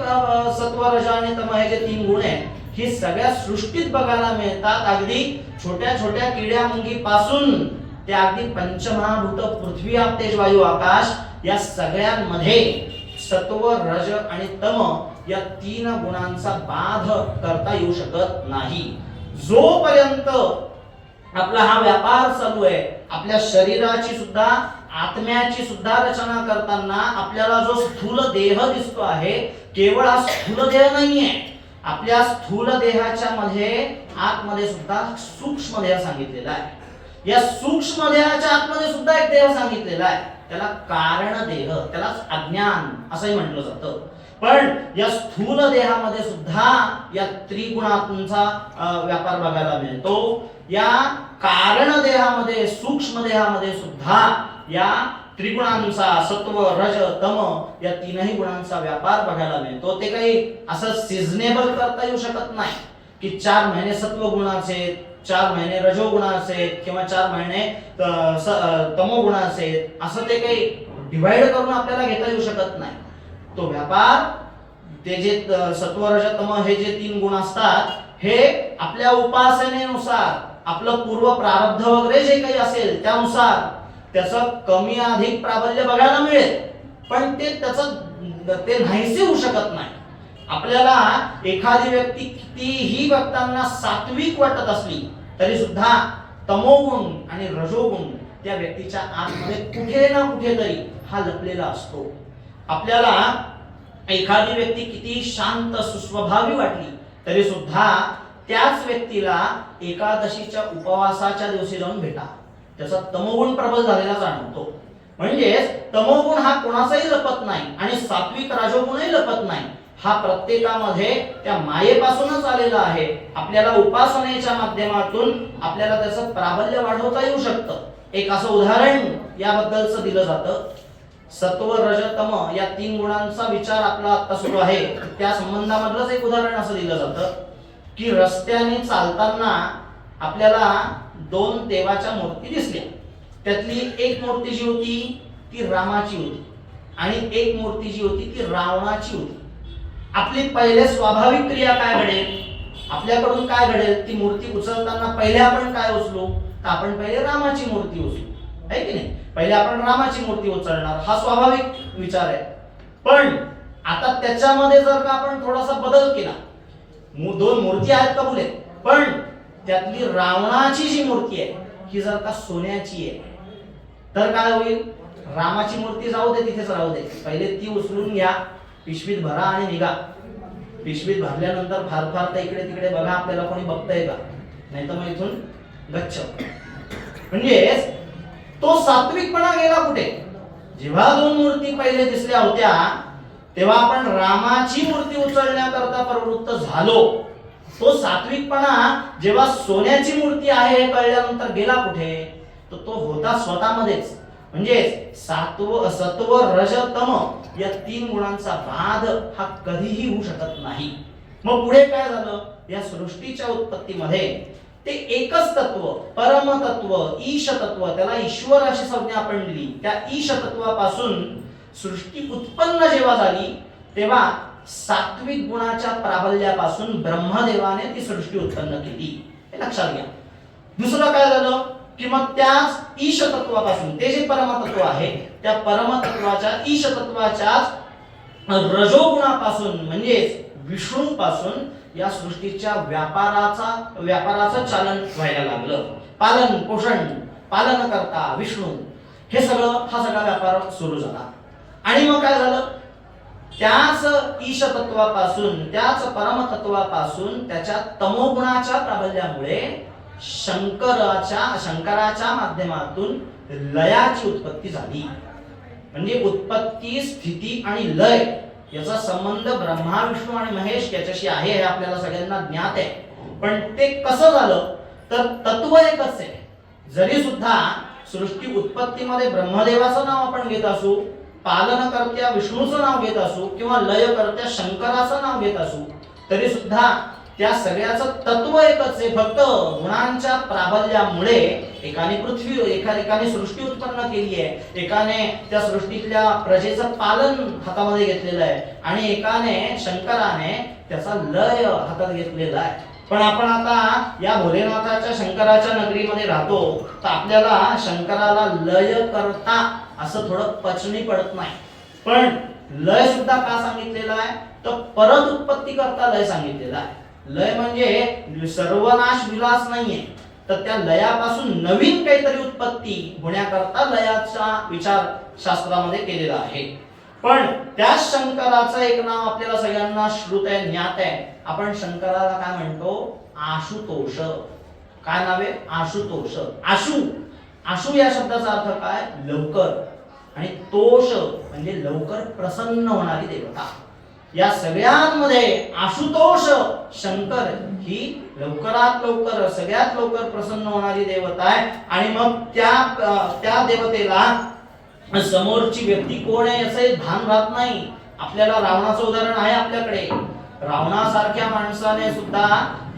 सत्व, रज आणि तम हे जे 3 गुण आहेत ही सगळ्या सृष्टीत बघायला मिळतात. अगदी छोट्या छोट्या किड्या मुंगी पासून ते अगदी पंचमहाभूत पृथ्वी, आप, तेज, वायू, आकाश या सगळ्यांमध्ये सत्व, रज आणि तम या 3 गुणांचा बाध करता येऊ शकत नाही. जोपर्यंत आपला हा व्यापार चालू आहे, आपल्या शरीराची सुद्धा, आत्म्याची सुद्धा रचना करताना आपल्याला जो स्थूल देह दिसतो आहे केवळ हा स्थूल देह नाहीये. आपल्या स्थूल देहाच्या मध्ये आतमध्ये सुद्धा सूक्ष्म देह सांगितलेला आहे. या सूक्ष्म देहाच्या आतमध्ये सुद्धा एक देह सांगितलेला आहे, त्याला कारण देह, त्याला अज्ञान असंही म्हटलं जातं. पण या स्थूल देहामध्ये सुद्धा या त्रिगुणांचा व्यापार बघायला मिळतो. या कारण देहामध्ये, सूक्ष्म देहामध्ये सुद्धा या त्रिगुणांचा, सत्व, रज, तम या 3ही गुणांचा व्यापार बघायला मिळतो. ते काही असं सिझनेबल करता येऊ शकत नाही की 4 महिने सत्व गुणाचे, 4 महिने रजो गुणाचे किंवा 4 महिने तमो गुणाचे, असं ते काही डिवाइड करून आपल्याला घेता येऊ शकत नाही. तो व्यापार, ते जे सत्व, रज, तम हे जे 3 गुण असतात हे आपल्या उपासनेनुसार, आपलं पूर्व प्रारब्ध वगैरे जे काही असेल त्यानुसार त्याचं कमी अधिक प्राबल्य बघायला मिळेल, पण ते नाहीसे होऊ शकत नाही. आपल्याला एखादी व्यक्ती कितीही बघताना सात्विक वाटत असली तरी सुद्धा तमोगुण आणि रजोगुण त्या व्यक्तीच्या आतमध्ये कुठे ना कुठेतरी हा लपलेला असतो. आपल्याला एखादी व्यक्ती किती शांत, सुस्वभावी वाटली तरी सुद्धा त्याच व्यक्तीला एकादशीच्या उपवासाच्या दिवशी जाऊन भेटा, त्याचा तमोगुण प्रबल झालेला जाणवतो. म्हणजेच तमोगुण हा कोणाचाही लपत नाही आणि सात्विक राजोगुणही लपत नाही. हा प्रत्येकामध्ये त्या मायेपासूनच आलेला आहे. आपल्याला उपासनेच्या माध्यमातून आपल्याला त्याचं प्राबल्य वाढवता येऊ शकतं. एक असं उदाहरण याबद्दलचं दिलं जातं. सत्व, रज, तम या 3 गुणांचा विचार आपला आता सुरू आहे, त्या संबंधामधलंच एक उदाहरण असं दिलं जातं की रस्त्याने चालताना आपल्याला 2 देवाच्या मूर्ती दिसल्या. त्यातली एक मूर्ती जी होती ती रामाची होती आणि एक मूर्ती जी होती ती रावणाची होती. आपली पहिले स्वाभाविक क्रिया काय घडेल, आपल्याकडून काय घडेल, ती मूर्ती उचलताना पहिले आपण काय उचलू, तर आपण पहिले रामाची मूर्ती उचलू, आहे की नाही. पहिले आपण रामाची मूर्ती उचलणार, हा स्वाभाविक विचार आहे. पण आता त्याच्यामध्ये जर का आपण थोडासा बदल केला, 2 मूर्ती आहेत कबूल आहेत, पण त्यातली रावणाची जी मूर्ती आहे ही जर का सोन्याची आहे तर काय होईल, रामाची मूर्ती जाऊ दे, तिथेच राहू दे, पहिले ती उचलून घ्या, पिशवीत भरा आणि निघा. पिशवीत भरल्यानंतर फार फार तर इकडे तिकडे बघा आपल्याला कोणी बघतंय का, नाही तर मग इथून गच्छ. म्हणजे तो सात्विकपणा गेला कुठे? जेव्हा दोन मूर्ती पहिले दिसल्या होत्या तेव्हा आपण रामाची मूर्ती उचलण्याकरता प्रवृत्त झालो. तो सात्विकपणा जेव्हा सोन्याची मूर्ती आहे हे कळल्यानंतर गेला कुठे? तर तो होता स्वतःमध्येच. म्हणजे सत्व रज तम या तीन गुणांचा वाद हा कधीही होऊ शकत नाही. मग पुढे काय झालं? या सृष्टीच्या उत्पत्तीमध्ये ते एकच तत्व, परम तत्व, ईश तत्व, त्याला ईश्वर अशी संज्ञा आपण दिली, त्या ईश तत्वापासून सृष्टी उत्पन्न जेव्हा झाली तेव्हा सात्विक गुणाच्या प्राबल्यापासून ब्रह्मदेवाने ती सृष्टी उत्पन्न केली. हे लक्षात घ्या. दुसरं काय झालं की मग त्याच ईश तत्वापासून, ते जे परमतत्व आहे त्या परमतत्वाच्या ईश तत्वाच्याच रजोगुणापासून म्हणजेच विष्णू पासून या सृष्टीच्या व्यापाराचं चालन व्हायला लागलं. पालन पोषण, पालन करता विष्णू, हे सगळं हा सगळा व्यापार सुरू झाला. आणि मग काय झालं? त्याच ईश तत्वापासून, त्याच परमतत्वापासून त्याच्या तमोगुणाच्या प्राबल्यामुळे शंकराच्या माध्यमातून लयाची उत्पत्ती झाली. म्हणजे उत्पत्ती, स्थिती आणि लय याचा संबंध ब्रह्मा विष्णू आणि महेश याच्याशी आहे हे आपल्याला सगळ्यांना ज्ञात आहे. पण ते कसं झालं? तर तत्व एकच आहे. जरी सुद्धा सृष्टी उत्पत्तीमध्ये ब्रह्मदेवाचं नाव आपण घेत असू, पालनकर्त्या विष्णूचं नाव घेत असू किंवा लयकर्त्या शंकराचं नाव घेत असू, तरी सुद्धा त्या सगळ्याचं तत्व एकच आहे. फक्त गुणांच्या प्राबल्यामुळे एकाने एकाने सृष्टी उत्पन्न केली आहे, एकाने त्या सृष्टीतल्या प्रजेचं पालन हातामध्ये घेतलेलं आहे आणि एकाने शंकराने त्याचा लय हातात घेतलेला आहे. पण आपण आता या भोलेनाथाच्या शंकराच्या नगरीमध्ये राहतो तर आपल्याला शंकराला लय करता असं थोडं पचनी पडत नाही. पण लय सुद्धा का सांगितलेला आहे? तर परत उत्पत्ती करता लय सांगितलेला आहे. लय म्हणजे सर्वनाश विलास नाहीये, तर त्या लयापासून नवीन काहीतरी उत्पत्ती होण्याकरता लयाचा विचार शास्त्रामध्ये केलेला आहे. पण त्या शंकराचं एक नाव आपल्याला सगळ्यांना श्रुत आहे, ज्ञात आहे. आपण शंकराला काय म्हणतो? आशुतोष. काय नाव आहे? आशुतोष. आशु, आशु या शब्दाचा अर्थ काय? लवकर. आणि तोष म्हणजे लवकर प्रसन्न होणारी देवता. या सगळ्यांमध्ये आशुतोष शंकर ही लवकरात लवकर, सगळ्यात लवकर प्रसन्न होणारी देवता आहे. आणि मग त्या देवतेला समोरची व्यक्ती कोण आहे याचं भान राहत नाही. आपल्याला रावणाचं उदाहरण आहे आपल्याकडे. रावणासारख्या माणसाने सुद्धा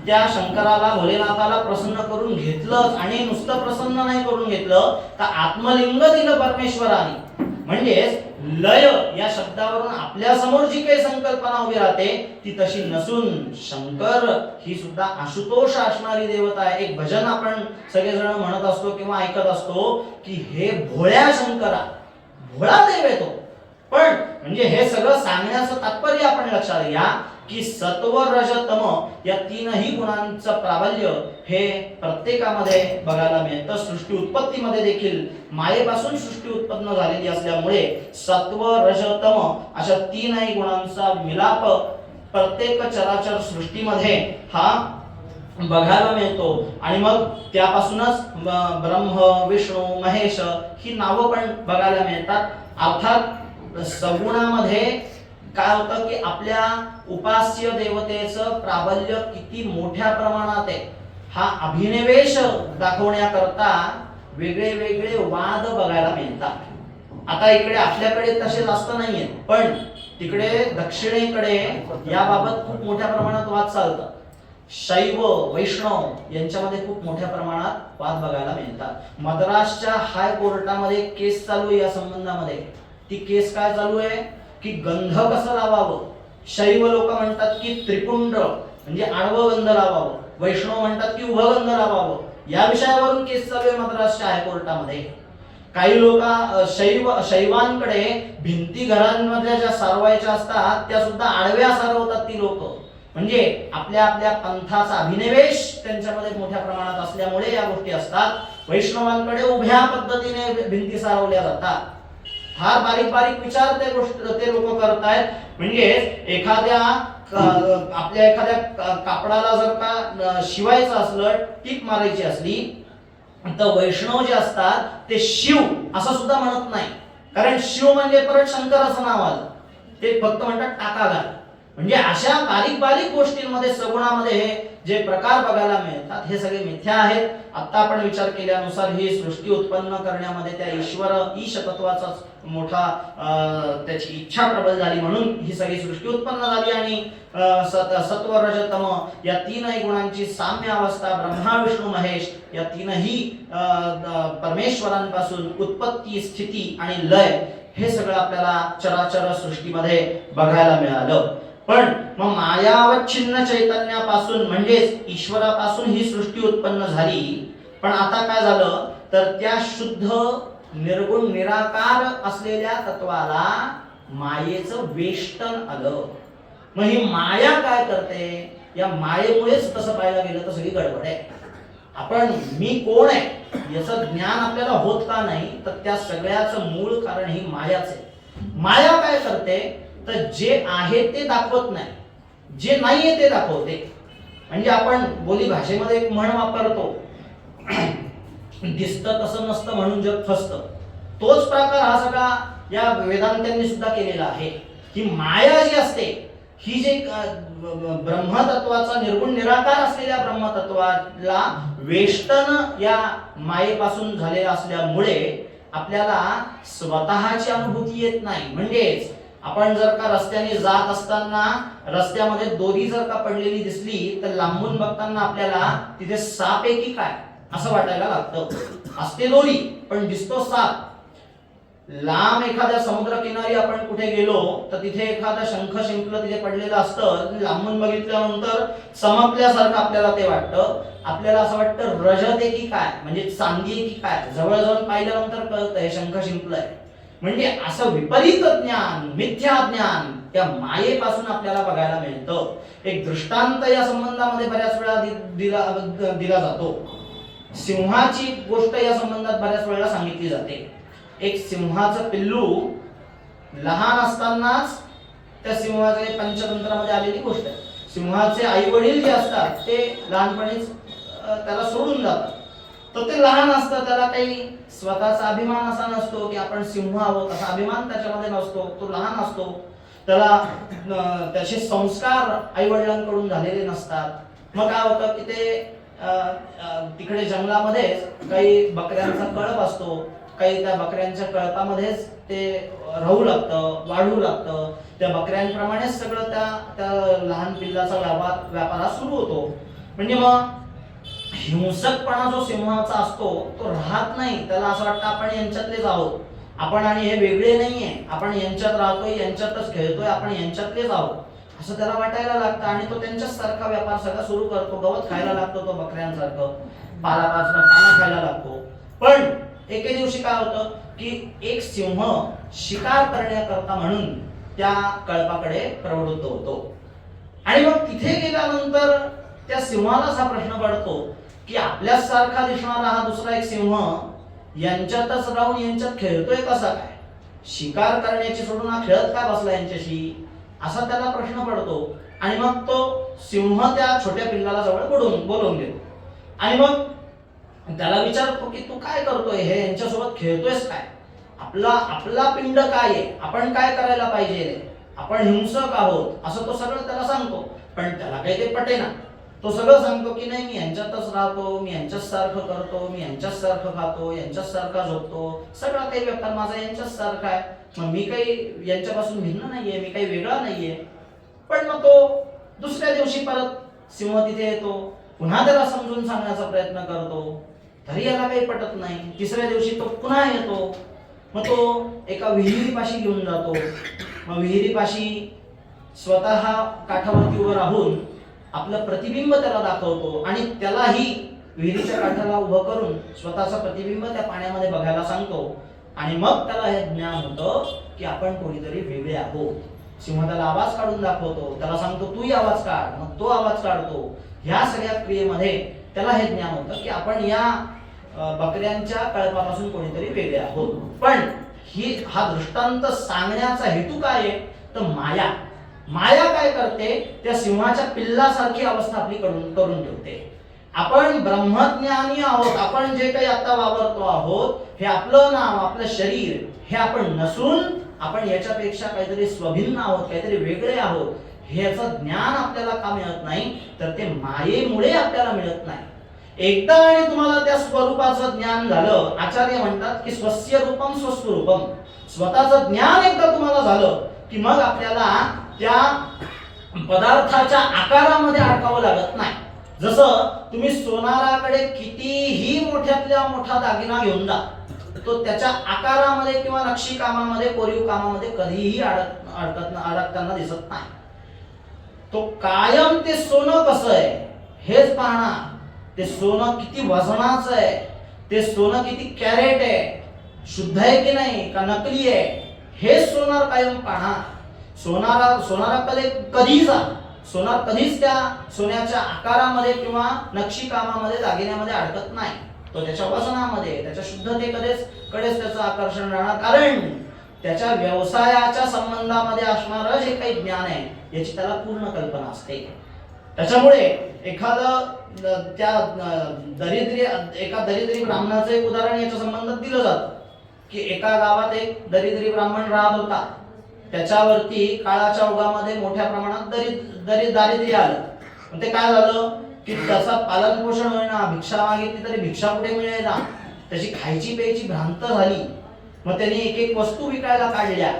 त्या शंकराला, भोलेनाथाला प्रसन्न करून घेतलं. आणि नुसतं प्रसन्न नाही करून घेतलं तर आत्मलिंग दिलं परमेश्वराने. म्हणजेच लय या शब्दावरून आपल्या समोर जी काही संकल्पना उभी राहते ती तशी नसून शंकर ही सुद्धा आशुतोष असणारी देवता आहे. एक भजन आपण सगळेजण म्हणत असतो किंवा ऐकत असतो की हे भोळ्या शंकरा, भोळा देव आहे तो. पण म्हणजे हे सगळं सांगण्याचं तात्पर्य आपण लक्षात घ्या की सत्व रज तम या तीनही गुणांचं प्राबल्य हे प्रत्येकामध्ये बघायला मिळतं. सृष्टी उत्पत्तीमध्ये देखील मायेपासून सृष्टी उत्पन्न झालेली असल्यामुळे सत्व रज तम अशा तीनही गुणांचा मिलाप प्रत्येक चराचर सृष्टीमध्ये हा बघायला मिळतो. आणि मग त्यापासूनच ब्रह्म, विष्णू, महेश ही नावं पण बघायला मिळतात. अर्थात सगुणामध्ये काय होतं की आपल्या उपास्य देवतेचं प्राबल्य किती मोठ्या प्रमाणात आहे हा अभिनिवेश दाखवण्याकरता वेगळे वेगळे वाद बघायला मिळतात. आता इकडे आपल्याकडे तसे जास्त नाहीयेत, पण तिकडे दक्षिणेकडे याबाबत खूप मोठ्या प्रमाणात वाद चालतात. शैव वैष्णव यांच्यामध्ये खूप मोठ्या प्रमाणात वाद बघायला मिळतात. मद्रासच्या हाय कोर्टामध्ये केस चालू आहे या संबंधामध्ये. ती केस काय चालू आहे की गंध कसं लावावं. शैव लोक म्हणतात की त्रिपुंड म्हणजे आडवं गंध लावावं, वैष्णव म्हणतात की उभं गंध लावावं. या विषयावरून केस चालू आहे मद्रासच्या हायकोर्टामध्ये. काही लोक शैवांकडे भिंती घरांमधल्या ज्या सारवायच्या असतात त्या सुद्धा आडव्या सारवतात ती लोक. म्हणजे आपल्या आपल्या पंथाचा अभिनिवेश त्यांच्यामध्ये मोठ्या प्रमाणात असल्यामुळे या गोष्टी असतात. वैष्णवांकडे उभ्या पद्धतीने भिंती सारवल्या जातात. फार बारीक बारीक विचार ते लोक करतायत. म्हणजे एखाद्या आपल्या एखाद्या कापडाला जर का शिवायचं असलं, टीप मारायची असली, तर वैष्णव जे असतात ते शिव असं सुद्धा म्हणत नाही. कारण शिव म्हणजे परत शंकराचं नाव आलं, ते फक्त म्हणतात टाका घाल. म्हणजे अशा बारीक बारीक गोष्टींमध्ये सगुणामध्ये हे जे प्रकार बघायला मिळतात हे सगळे मिथ्या आहेत. आता आपण विचार केल्यानुसार ही सृष्टी उत्पन्न करण्यामध्ये त्या ईश्वर ईश तत्वाचा मोठा त्याची इच्छा प्रबल झाली, म्हणून ही सगळी सृष्टी उत्पन्न झाली. आणि सत्व रज तम या तीनही गुणांची साम्य अवस्था ब्रह्मा विष्णू महेश या तीनही परमेश्वरांपासून उत्पत्ती स्थिती आणि लय हे सगळं आपल्याला चराचर सृष्टीमध्ये बघायला मिळालं. पण मग मायावच्छिन्न चैतन्यापासून म्हणजेच ईश्वरापासून ही सृष्टी उत्पन्न झाली. पण आता काय झालं तर त्या शुद्ध निर्गुण निराकार असलेल्या तत्वाला मायेचं वेष्टन आलं. मग ही माया काय करते, या मायेमुळेच तसं पाहायला गेलं तर सगळी गडबड आहे. आपण मी कोण आहे याचं ज्ञान आपल्याला होत का नाही, तर त्या सगळ्याचं मूळ कारण ही मायाच आहे. माया काय करते तर जे आहे ते दाखवत नाही, जे नाहीये ते दाखवते. म्हणजे आपण बोली भाषेमध्ये एक म्हण वापरतो, दिसतं तसं नसतं म्हणून जग फसतं. तोच प्रकार हा सगळा या वेदांत्यांनी सुद्धा केलेला आहे. की माया जी असते ही जे ब्रह्मतत्वाचा निर्गुण निराकार असलेल्या ब्रह्मतत्वाला वेष्टन या मायेपासून झालेला असल्यामुळे आपल्याला स्वतःची अनुभूती येत नाही. म्हणजेच आपण जर का रस्त्याने जात असताना रस्त्यामध्ये दोरी जर का पडलेली दिसली तर लांबून बघताना आपल्याला तिथे साप आहे की काय असं वाटायला लागतं. असते दोरी पण दिसतो साप. लांब एखाद्या समुद्र किनारी आपण कुठे गेलो तर तिथे एखादा शंख शिंपलं तिथे पडलेलं असतं, लांबून बघितल्यानंतर चमकल्यासारखं आपल्याला ते वाटतं. आपल्याला असं वाटतं रजत आहे की काय, म्हणजे चांदी आहे की काय. जवळ जाऊन पाहिल्यानंतर कळतं हे शंख शिंपलंय. म्हणजे असं विपरीत ज्ञान, मिथ्या ज्ञान त्या मायेपासून आपल्याला बघायला मिळतं. एक दृष्टांत या संबंधामध्ये बऱ्याच वेळा दिला जातो. सिंहाची गोष्ट या संबंधात बऱ्याच वेळा सांगितली जाते. एक सिंहाचं पिल्लू लहान असतानाच त्या सिंहाचे पंचतंत्रामध्ये आलेली गोष्ट आहे. सिंहाचे आई वडील जे असतात ते लहानपणीच त्याला सोडून जातात. तर ते लहान असतं, त्याला काही स्वतःचा अभिमान असा नसतो की आपण सिंह आहोत असा अभिमान त्याच्यामध्ये नसतो. तो लहान असतो, त्याला त्याचे संस्कार आई वडिलांकडून झालेले नसतात. मग काय होतं की ते तिकडे जंगलामध्ये काही बकऱ्यांचा कळप असतो, काही त्या बकऱ्यांच्या कळपामध्येच ते राहू लागतं, वाढू लागतं. त्या बकऱ्यांप्रमाणेच सगळं त्या लहान पिल्लाचा व्यापार सुरू होतो. म्हणजे मग हिंसकपणा जो सिंहाचा असतो तो राहत नाही. त्याला असं वाटतं आपण यांच्यातलेच आहोत, आपण आणि हे वेगळे नाहीये, आपण यांच्यात राहतोय, यांच्यातच खेळतोय, आपण यांच्यातलेच आहोत असं त्याला वाटायला लागतं. आणि तो त्यांच्याच सारखा व्यापार सगळा सुरू करतो. गवत खायला लागतो तो बकऱ्यांसारखं, पानं खायला लागतो. पण एके दिवशी काय होतं की एक सिंह शिकार करण्याकरता म्हणून त्या कळपाकडे प्रवृत्त होतो. आणि मग तिथे गेल्यानंतर त्या सिंहालाच हा प्रश्न पडतो की आपल्याच सारखा दिसणारा हा दुसरा एक सिंह यांच्यातच राहून यांच्यात खेळतोय कसा काय, शिकार करण्याची सोडून हा खेळत काय बसला यांच्याशी, असा त्याला प्रश्न पडतो. आणि मग तो सिंह त्या छोट्या पिल्लाला जवळ बोलवून घेतो आणि मग त्याला विचारतो की तू काय करतोय, हे यांच्यासोबत खेळतोयस काय, आपला पिंड काय आहे, आपण काय करायला पाहिजे, आपण हिंसक आहोत असं तो सगळं त्याला सांगतो. पण त्याला काही ते पटेना. तो सगळं सांगतो की नाही, मी यांच्यातच राहतो, मी यांच्याच सारखं करतो, मी यांच्याच सारखं खातो, यांच्याच सारखा झोपतो, सगळा काही व्यापार माझा यांच्याच सारखा आहे, मग मी काही यांच्यापासून भिन्न नाहीये, मी काही वेगळा नाहीये. पण मग तो दुसऱ्या दिवशी परत सिंह तिथे येतो, पुन्हा त्याला समजून सांगण्याचा प्रयत्न करतो, तरी याला काही पटत नाही. तिसऱ्या दिवशी तो पुन्हा येतो, मग तो एका विहिरीपाशी घेऊन जातो. मग विहिरीपाशी स्वतः काठावरती उभं राहून आपलं प्रतिबिंब त्याला दाखवतो आणि त्यालाही विहिरीच्या काठाला उभं करून स्वतःचं प्रतिबिंब त्या पाण्यामध्ये बघायला सांगतो. आणि मग त्याला हे ज्ञान होतं की आपण कोणीतरी वेगळे आहोत. सिंह त्याला आवाज काढून दाखवतो, त्याला सांगतो तूही आवाज काढ, मग तो आवाज काढतो. ह्या सगळ्या क्रियेमध्ये त्याला हे ज्ञान होतं की आपण या बकऱ्यांच्या कळपापासून कोणीतरी वेगळे आहोत. पण हा दृष्टांत सांगण्याचा हेतू काय आहे तर माया. माया काय करते, त्या सिंहाच्या पिल्लासारखी अवस्था आपली करून ठेवते. आपण ब्रह्मज्ञानी आहोत, आपण जे काही आता वावरतो आहोत, हे आपलं नाव, आपलं शरीर हे आपण नसून आपण याच्यापेक्षा काहीतरी स्वभिन्न आहोत, काहीतरी वेगळे आहोत. ह्याचं ज्ञान आपल्याला का मिळत नाही, तर ते मायेमुळे आपल्याला मिळत नाही. एकदा आणि तुम्हाला त्या स्वरूपाचं ज्ञान झालं, आचार्य म्हणतात की स्वस्य रूपम स्वस्वरूपम, स्वतःचं ज्ञान एकदा तुम्हाला झालं की मग आपल्याला त्या पदार्थाच्या आकारामध्ये अडकावं लागत नाही. जसं तुम्ही सोनाराकडे कितीही मोठ्यातल्या मोठा दागिना घेऊन जा, तो त्याच्या आकारामध्ये किंवा नक्षी कामामध्ये, कोरीव कामामध्ये कधीही अडकताना दिसत नाही. तो कायम ते सोनं कसं आहे हेच पाहणार, ते सोनं किती वजनाचं आहे, ते सोनं किती कॅरेट आहे, शुद्ध आहे की नाही का नकली आहे, हे सोनार कायम पाहणार. सोनाराकडे कधी जा, सोनार कधीच त्या सोन्याच्या आकारामध्ये किंवा नक्षी कामामध्ये, दागिन्यामध्ये अडकत नाही. तो त्याच्या वजनामध्ये, त्याच्या शुद्धतेकडेच त्याचं आकर्षण राहणार, कारण त्याच्या व्यवसायाच्या संबंधामध्ये असणारं जे काही ज्ञान आहे याची त्याला पूर्ण कल्पना असते. त्याच्यामुळे एखादं त्या एका दरिद्री ब्राह्मणाचं एक उदाहरण याच्या संबंधात दिलं जातं की एका गावात एक दरिद्री ब्राह्मण राहत होता. त्याच्यावरती काळाच्या ओघामध्ये मोठ्या प्रमाणात दारिद्र्य आलं. ते काय झालं की त्याचा पालन पोषण होईना, भिक्षा मागितली तरी भिक्षा कुठे मिळेना, त्याची खायची प्यायची भ्रांत झाली. मग त्यांनी एक एक वस्तू विकायला काढल्या,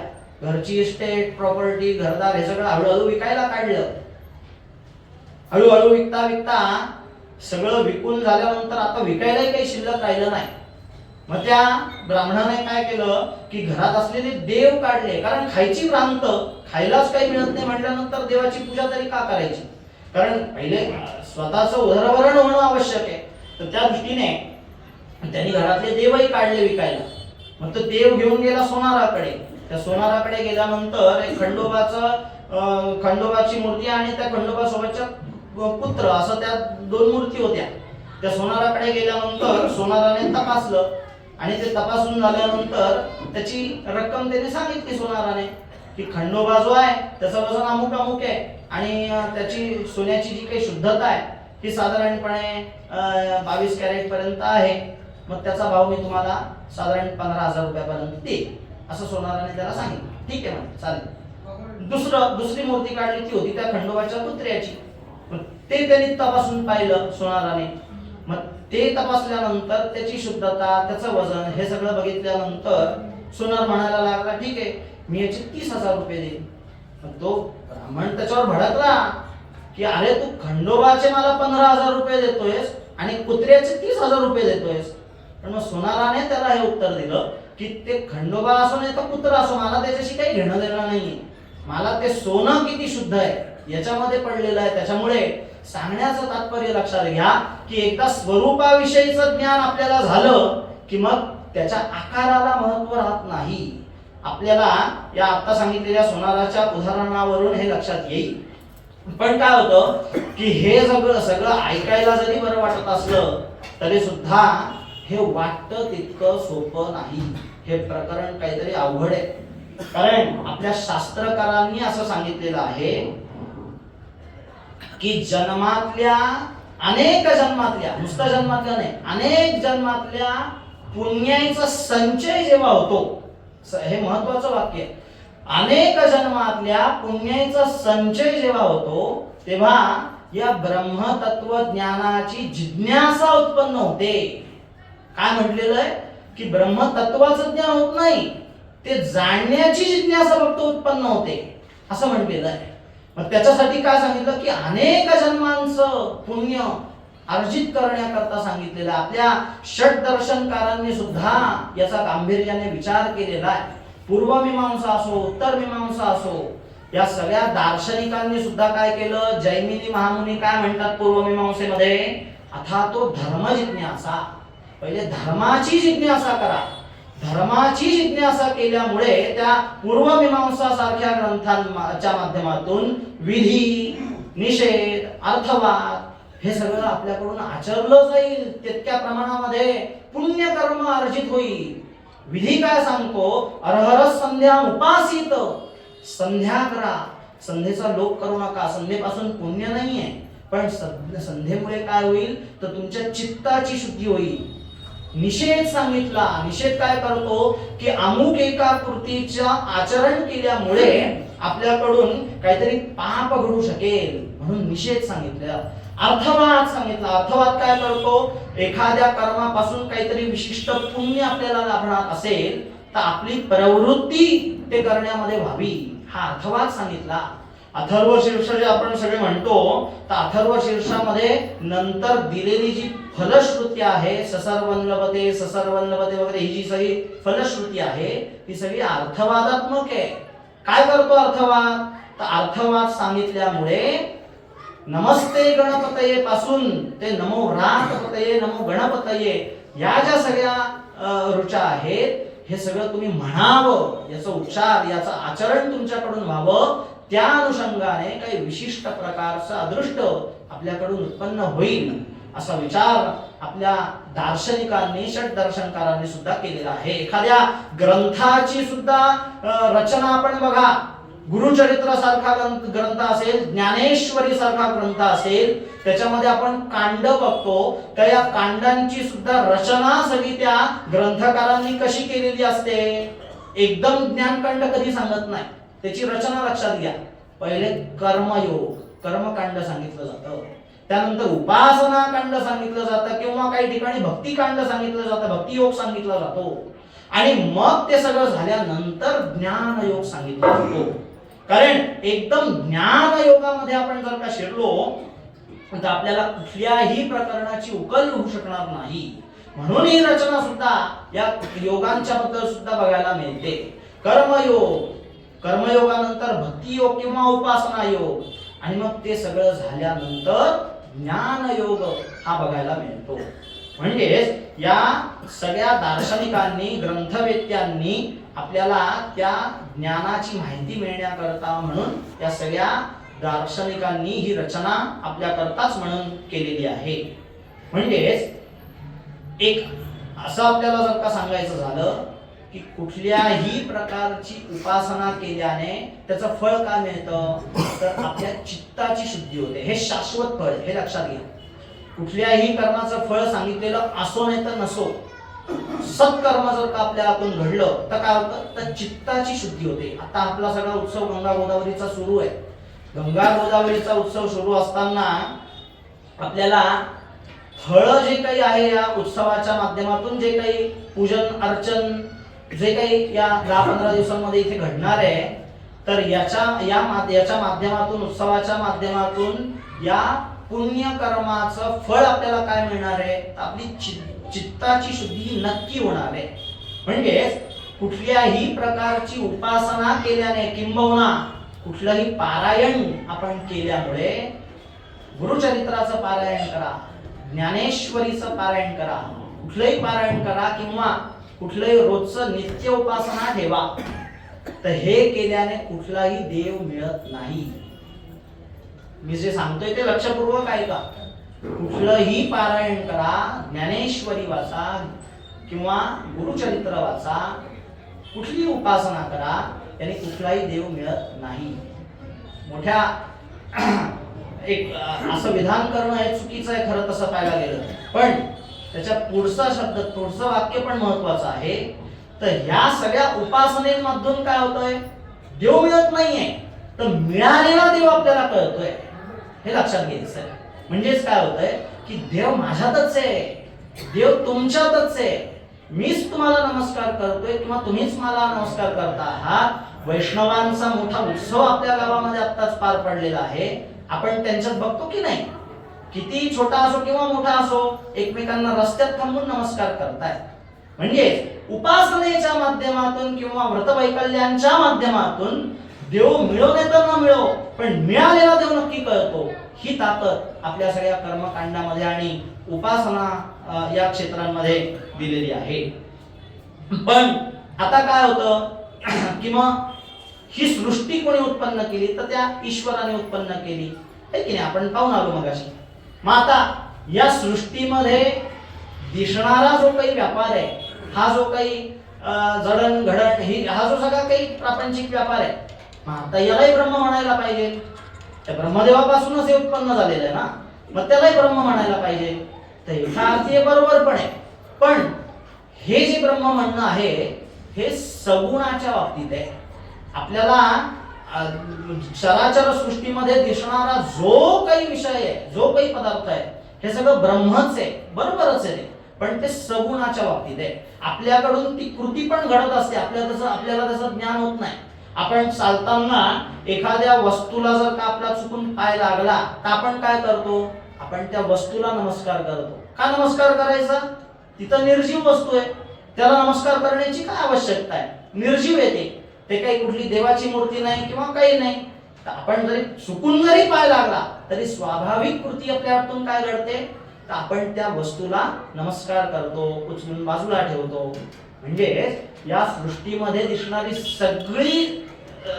घरची इस्टेट, प्रॉपर्टी, घरदार हे सगळं हळूहळू विकायला काढलं. हळूहळू विकता सगळं विकून झाल्यानंतर आता विकायलाही काही शिल्लक राहिलं नाही. मग त्या ब्राह्मणाने काय केलं की घरात असलेले देव काढले, कारण खायची भ्रांत, खायलाच काही मिळत नाही म्हटल्यानंतर देवाची पूजा तरी का करायची, कारण पहिले स्वतःचं उदरभरण होणं आवश्यक आहे. तर त्या दृष्टीने त्यांनी घरातले देवही काढले विकायला. मग तो देव घेऊन गेला सोनाराकडे. त्या सोनाराकडे गेल्यानंतर एक खंडोबाची मूर्ती आणि त्या खंडोबा सोबतच्या पुत्र असं त्या दोन मूर्ती होत्या. त्या सोनाराकडे गेल्यानंतर सोनाराने तपासलं आणि ते तपासून झाल्यानंतर त्याची रक्कम त्याने सांगितली सोनाराने की खंडोबा जो आहे त्याचं वजन अमुक अमुक आहे आणि त्याची सोन्याची जी काही शुद्धता आहे ही साधारणपणे 22 कॅरेट पर्यंत आहे. मग त्याचा भाव मी तुम्हाला साधारण 15,000 रुपयापर्यंत देईल, असं सोनाराने त्याला सांगितलं. ठीक आहे म्हणे, चालेल. दुसरी मूर्ती काढली ती होती त्या खंडोबाच्या पुत्र्याची. ते त्यांनी तपासून पाहिलं सोनाराने. मग ते तपासल्यानंतर त्याची शुद्धता, त्याचं वजन हे सगळं बघितल्यानंतर सोनार म्हणायला लागला ठीक आहे मी याचे 30,000 रुपये देईन. तो ब्राह्मण त्याच्यावर भडकला की अरे तू खंडोबाचे मला 15,000 रुपये देतोयस आणि कुत्र्याचे 30,000 रुपये देतोयस. पण मग सोनाराने त्याला हे उत्तर दिलं की ते खंडोबा असो नाही तर कुत्रा असो, मला त्याच्याशी काही घेणं देणं नाहीये, मला ते सोनं किती शुद्ध आहे याच्यामध्ये पडलेलं आहे. त्याच्यामुळे सांगण्याचं तात्पर्य लक्षात घ्या की एकदा स्वरूपाविषयीचं ज्ञान आपल्याला झालं की मग त्याच्या आकाराला महत्व राहत नाही. आपल्याला या आता सांगितलेल्या सोनाराच्या उदाहरणावरून हे लक्षात येईल. पण काय होतं की हे सगळं ऐकायला जरी बरं वाटत असलं तरी सुद्धा हे वाटतं तितकं सोपं नाही. हे प्रकरण काहीतरी अवघड आहे. कारण आपल्या शास्त्रकारांनी असं सांगितलेलं आहे की अनेक जन्मातल्या नुसतं जन्मातल्या नाही, अनेक जन्मातल्या पुण्याचा संचय जेव्हा होतो, हे महत्वाचं वाक्य आहे, अनेक जन्मातल्या पुण्याचा संचय जेव्हा होतो तेव्हा या ब्रह्मतत्व ज्ञानाची जिज्ञासा उत्पन्न होते. काय म्हटलेलं आहे की ब्रह्मतत्वाचं ज्ञान होत नाही, ते जाणण्याची जिज्ञासा फक्त उत्पन्न होते असं म्हटलेलं आहे. मग त्याच्यासाठी काय सांगितलं की अनेक जन्मांचं पुण्य अर्जित करण्याकरता सांगितलेलं. आपल्या षट दर्शनकारांनी सुद्धा याचा गांभीर्याने विचार केलेला आहे. पूर्वमीमांसा असो, उत्तर मीमांसा असो, या सगळ्या दार्शनिकांनी सुद्धा काय केलं, जैमिनी महामुनी काय म्हणतात पूर्वमीमांसेमध्ये, अथा तो धर्म जिज्ञासा, पहिले धर्माची जिज्ञासा करा. धर्माची जिज्ञासा केल्यामुळे त्या पूर्वमीमांसा सारख्या ग्रंथांच्या माध्यमातून विधी, निषेध, अर्थवाद हे सगळं आपल्याकडून आचरलं जाईल. तितक्या प्रमाणामध्ये पुण्यकर्म अर्जित होईल. विधी काय सांगतो, अर्हर संध्या उपासित, संध्या करा, संध्येचा लोप करू नका. संध्येपासून पुण्य नाहीये, पण संध्येमुळे काय होईल तर तुमच्या चित्ताची शुद्धी होईल. निषेध सांगितला. निषेध काय करतो की अमुक एका कृतीचं आचरण केल्यामुळे आपल्याकडून काहीतरी पाप घडू शकेल म्हणून निषेध सांगितला. अर्थवाद सांगितला. अर्थवाद काय करतो, एखाद्या कर्मापासून काहीतरी विशिष्ट पुण्य आपल्याला लाभणार असेल तर आपली प्रवृत्ती ते करण्यामध्ये व्हावी, हा अर्थवाद सांगितला. अथर्व शीर्ष जे आपण सगळे म्हणतो तर अथर्व शीर्षामध्ये नंतर दिलेली जी फलश्रुती आहे, ससर्वं लभते ससर्वं लभते वगैरे, ही जी सगळी फलश्रुती आहे ती सगळी अर्थवादात्मक आहे. काय करतो अर्थवाद, तर अर्थवाद सांगितल्यामुळे नमस्ते गणपतये पासून ते नमो व्रातपतये नमो गणपतये या ज्या सगळ्या ऋचा आहेत, हे सगळं तुम्ही म्हणावं, याचा उच्चार याचं आचरण तुमच्याकडून व्हावं. त्या अनुषंगाने काही विशिष्ट प्रकारचं अदृष्ट आपल्याकडून उत्पन्न होईल असा विचार आपल्या दार्शनिकांनी, षड्दर्शनकारांनी सुद्धा केलेला आहे. एखाद्या ग्रंथाची सुद्धा रचना आपण बघा, गुरुचरित्र सारखा ग्रंथ असेल, ज्ञानेश्वरी सारखा ग्रंथ असेल, त्याच्यामध्ये आपण कांड बघतो, तर या कांडांची सुद्धा रचना सगळी त्या ग्रंथकारांनी कशी केलेली असते. एकदम ज्ञानकांड कधी सांगत नाही, त्याची रचना लक्षात घ्या. पहिले कर्मयोग, कर्मकांड सांगितलं जातं, त्यानंतर उपासना कांड सांगितलं जातं, किंवा काही ठिकाणी भक्तिकांड सांगितलं जातं, भक्तियोग सांगितला जातो, आणि मग ते सगळं झाल्यानंतर ज्ञानयोग सांगितला जातो. कारण एकदम ज्ञान योगामध्ये आपण जर का शिरलो तर आपल्याला कुठल्याही प्रकरणाची उकल होऊ शकणार नाही. म्हणून ही रचना सुद्धा या योगांच्या बद्दल सुद्धा बघायला मिळते. कर्मयोग, कर्मयोगानंतर भक्तियोग किंवा उपासना योग, आणि मग ते सगळं झाल्यानंतर ज्ञानयोग हा बघायला मिळतो. म्हणजेच या सगळ्या दार्शनिकांनी, ग्रंथवेत्यांनी आपल्याला त्या ज्ञानाची माहिती मिळण्याकरता म्हणून या सगळ्या दार्शनिकांनी ही रचना आपल्याकरताच म्हणून केलेली आहे. म्हणजेच एक असं आपल्याला जर का सांगायचं झालं की कुठल्याही प्रकारची उपासना केल्याने त्याचं फळ काय मिळतं, तर आपल्या चित्ताची शुद्धी होते. हे शाश्वत फळ, हे लक्षात घ्या. कुठल्याही कर्माचं फळ सांगितलेलं असो नाही तर नसो, सत्कर्म जर का आपल्या हातून घडलं तर काय होतं, तर चित्ताची शुद्धी होते. आता आपला सगळा उत्सव गंगा गोदावरीचा सुरू आहे. गंगा गोदावरीचा उत्सव सुरू असताना आपल्याला फळ जे काही आहे या उत्सवाच्या माध्यमातून, जे काही पूजन अर्चन जे काही या 10-15 दिवसांमध्ये इथे घडणार आहे, तर याच्या माध्यमातून, उत्सवाच्या माध्यमातून या पुण्य कर्माचं फळ आपल्याला काय मिळणार आहे, आपली चित्ताची शुद्धी नक्की होणार आहे. म्हणजे कुठल्याही प्रकारची उपासना केल्याने, किंबहुना कुठलंही पारायण आपण केल्यामुळे, गुरुचरित्राचं पारायण करा, ज्ञानेश्वरीचं पारायण करा, कुठलंही पारायण करा, किंवा कुठलंही रोजचं नित्य उपासना ठेवा, तर हे केल्याने कुठलाही देव मिळत नाही. मी जे सांगतोय ते लक्षपूर्वक ऐका. कुठलंही पारायण करा, ज्ञानेश्वरी वाचा किंवा गुरुचरित्र वाचा, कुठली उपासना करा, याने कुठलाही देव मिळत नाही. मोठ्या एक असं विधान करणं हे चुकीचं आहे खरं तसं पाहायला गेलं, पण त्याच्या पुढचा शब्द, पुढचं वाक्य पण महत्वाचं आहे. तर ह्या सगळ्या उपासनेमधून काय होतंय, देव मिळत नाहीये, तर मिळालेला देव आपल्याला कळतोय, हे लक्षात घ्यायचं आहे. म्हणजेच काय होतंय की देव माझ्यातच आहे, देव तुमच्यातच आहे. मीच तुम्हाला नमस्कार करतोय किंवा तुम्हीच मला नमस्कार करता आहात. वैष्णवांचा मोठा उत्सव आपल्या गावामध्ये आत्ताच पार पडलेला आहे. आपण त्यांच्यात बघतो की नाही, किती छोटा असो किंवा मोठा असो, एकमेकांना रस्त्यात थांबून नमस्कार करतायत. म्हणजे उपासनेच्या माध्यमातून किंवा व्रतवैकल्यांच्या माध्यमातून देव मिळो नाही तर न मिळो, पण मिळालेला देव नक्की कळतो. ही ताकद आपल्या सगळ्या कर्मकांडामध्ये आणि उपासना या क्षेत्रांमध्ये दिलेली आहे. पण आता काय होतं की मग ही सृष्टी कोणी उत्पन्न केली, तर त्या ईश्वराने उत्पन्न केली आहे की नाही, आपण पाहून आलो मगाशी. मग आता या सृष्टीमध्ये दिसणारा जो काही व्यापार आहे, हा जो काही जडण घडण, हा जो सगळा काही प्रापंचिक व्यापार आहे, मग आता यालाही ब्रह्म म्हणायला पाहिजे, त्या ब्रह्मदेवापासूनच हे उत्पन्न झालेलं आहे ना, मग त्यालाही ब्रह्म म्हणायला पाहिजे. तर एका अर्थी हे बरोबर पण आहे, पण हे जे ब्रह्म म्हणणं आहे हे सगुणाच्या बाबतीत आहे. आपल्याला चराचर सृष्टीमध्ये दिसणारा जो काही विषय आहे, जो काही पदार्थ आहे, हे सगळं ब्रह्मच आहे, बरोबरच आहे ते, पण ते सगुणाच्या बाबतीत आहे. आपल्याकडून ती कृती पण घडत असते, आपल्याला त्याचं ज्ञान होत नाही. आपण चालताना एखाद्या वस्तूला जर का आपला चुकून पाय लागला तर आपण काय करतो, आपण त्या वस्तूला नमस्कार करतो. का नमस्कार करायचा? तिथं निर्जीव वस्तू आहे, त्याला नमस्कार करण्याची काय आवश्यकता आहे? निर्जीव आहे ते काही कुठली देवाची मूर्ती नाही किंवा काही नाही. तर आपण जरी चुकून जरी पाय लागला तरी स्वाभाविक कृती आपल्या हातून काय घडते, तर आपण त्या वस्तूला नमस्कार करतो, उचलून बाजूला ठेवतो. म्हणजे या सृष्टीमध्ये दिसणारी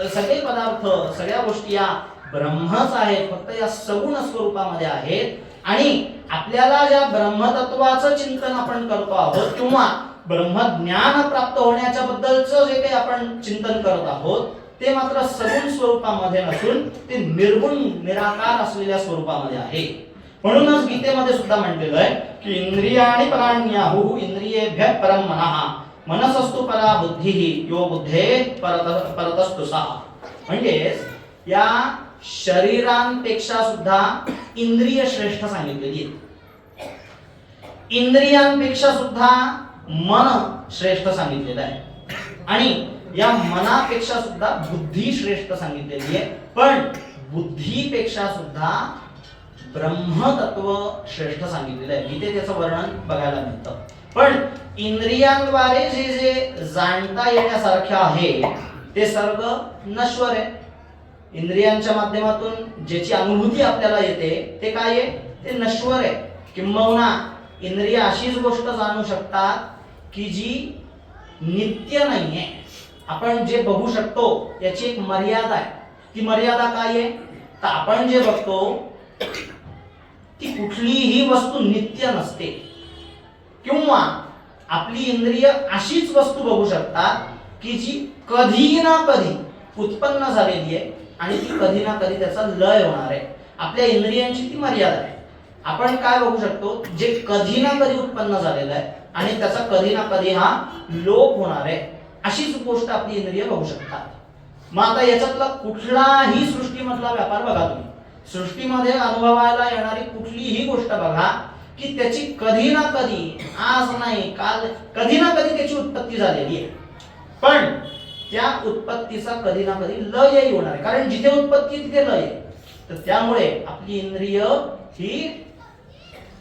सगळे पदार्थ, सगळ्या गोष्टी या ब्रह्मच आहेत, फक्त या सगुण स्वरूपामध्ये आहेत. आणि आपल्याला ज्या ब्रह्मतत्वाचं चिंतन आपण करतो आहोत किंवा ब्रह्मज्ञान प्राप्त होण्याच्या बद्दलचं जे काही आपण चिंतन करत आहोत ते मात्र सगुण स्वरूपामध्ये नसून ते निर्गुण निराकार असलेल्या स्वरूपामध्ये आहे. म्हणूनच गीतेमध्ये सुद्धा म्हटलेलं आहे की इंद्रियाणि पराण्याहु इंद्रियेभ्यः परम मनः मनसस्तु परा बुद्धिः यो बुद्धे परतस्तु सा. म्हणजे या शरीरांपेक्षा सुद्धा इंद्रिय श्रेष्ठ सांगितलेली आहेत, इंद्रियांपेक्षा सुद्धा मन श्रेष्ठ सांगितलेलं आहे, आणि या मनापेक्षा सुद्धा बुद्धी श्रेष्ठ सांगितलेली आहे. पण बुद्धीपेक्षा सुद्धा ब्रह्मतत्व श्रेष्ठ सांगितलेलं आहे. इथे त्याचं वर्णन बघायला मिळतं. पण इंद्रियांद्वारे जे जे जाणता येण्यासारखे आहे ते सर्व नश्वर आहे. इंद्रियांच्या माध्यमातून ज्याची अनुभूती आपल्याला येते ते काय आहे, ते नश्वर आहे. किंबहुना इंद्रिय अशीच गोष्ट जाणू शकतात की जी नित्य नाहीये. आपण जे बघू शकतो याची एक मर्यादा आहे. ती मर्यादा काय आहे, तर आपण जे बघतो ती कुठलीही वस्तू नित्य नसते, किंवा आपली इंद्रिय अशीच वस्तू बघू शकतात की जी कधी ना कधी उत्पन्न झालेली आहे आणि ती कधी ना कधी त्याचा लय होणार आहे. आपल्या इंद्रियांची ती मर्यादा आहे. आपण काय बघू शकतो, जे कधी ना कधी उत्पन्न झालेलं आहे आणि त्याचा कधी ना कधी हा लोप होणार आहे, अशीच गोष्ट आपली इंद्रिय बघू शकतात. मग आता याच्यातला कुठलाही सृष्टीमधला व्यापार बघा तुम्ही, सृष्टीमध्ये अनुभवायला येणारी कुठलीही गोष्ट बघा की त्याची कधी ना कधी, आज नाही काल, कधी ना कधी त्याची उत्पत्ती झालेली आहे. पण त्या उत्पत्तीचा कधी ना कधी लयही होणार आहे, कारण जिथे उत्पत्ती तिथे लय आहे. तर त्यामुळे आपली इंद्रिय ही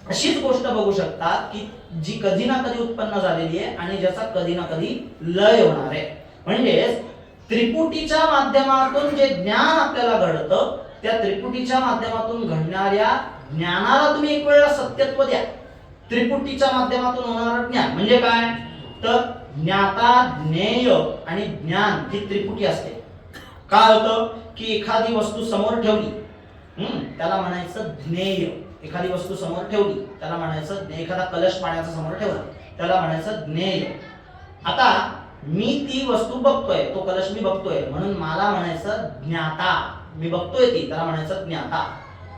अशीच गोष्ट बघू शकतात की जी कधी ना कधी उत्पन्न झालेली आहे आणि ज्याचा कधी ना कधी लय होणार आहे. म्हणजे त्रिपुटीच्या माध्यमातून जे ज्ञान आपल्याला घडतं, त्या त्रिपुटीच्या माध्यमातून घडणाऱ्या ज्ञानाला तुम्ही एक वेळा सत्यत्व द्या. त्रिपुटीच्या माध्यमातून होणारं ज्ञान म्हणजे काय, तर ज्ञाता, ज्ञेय आणि ज्ञान ही त्रिपुटी असते. काय होतं की एखादी वस्तू समोर ठेवली, त्याला म्हणायचं ज्ञेय. एखादी वस्तू समोर ठेवली त्याला म्हणायचं, एखादा कलश पाण्याचा समोर ठेवला त्याला म्हणायचं ज्ञेय. आता मी ती वस्तू बघतोय, तो कलश मी बघतोय, म्हणून मला म्हणायचं ज्ञाता. मी बघतोय ती, त्याला म्हणायचं ज्ञाता.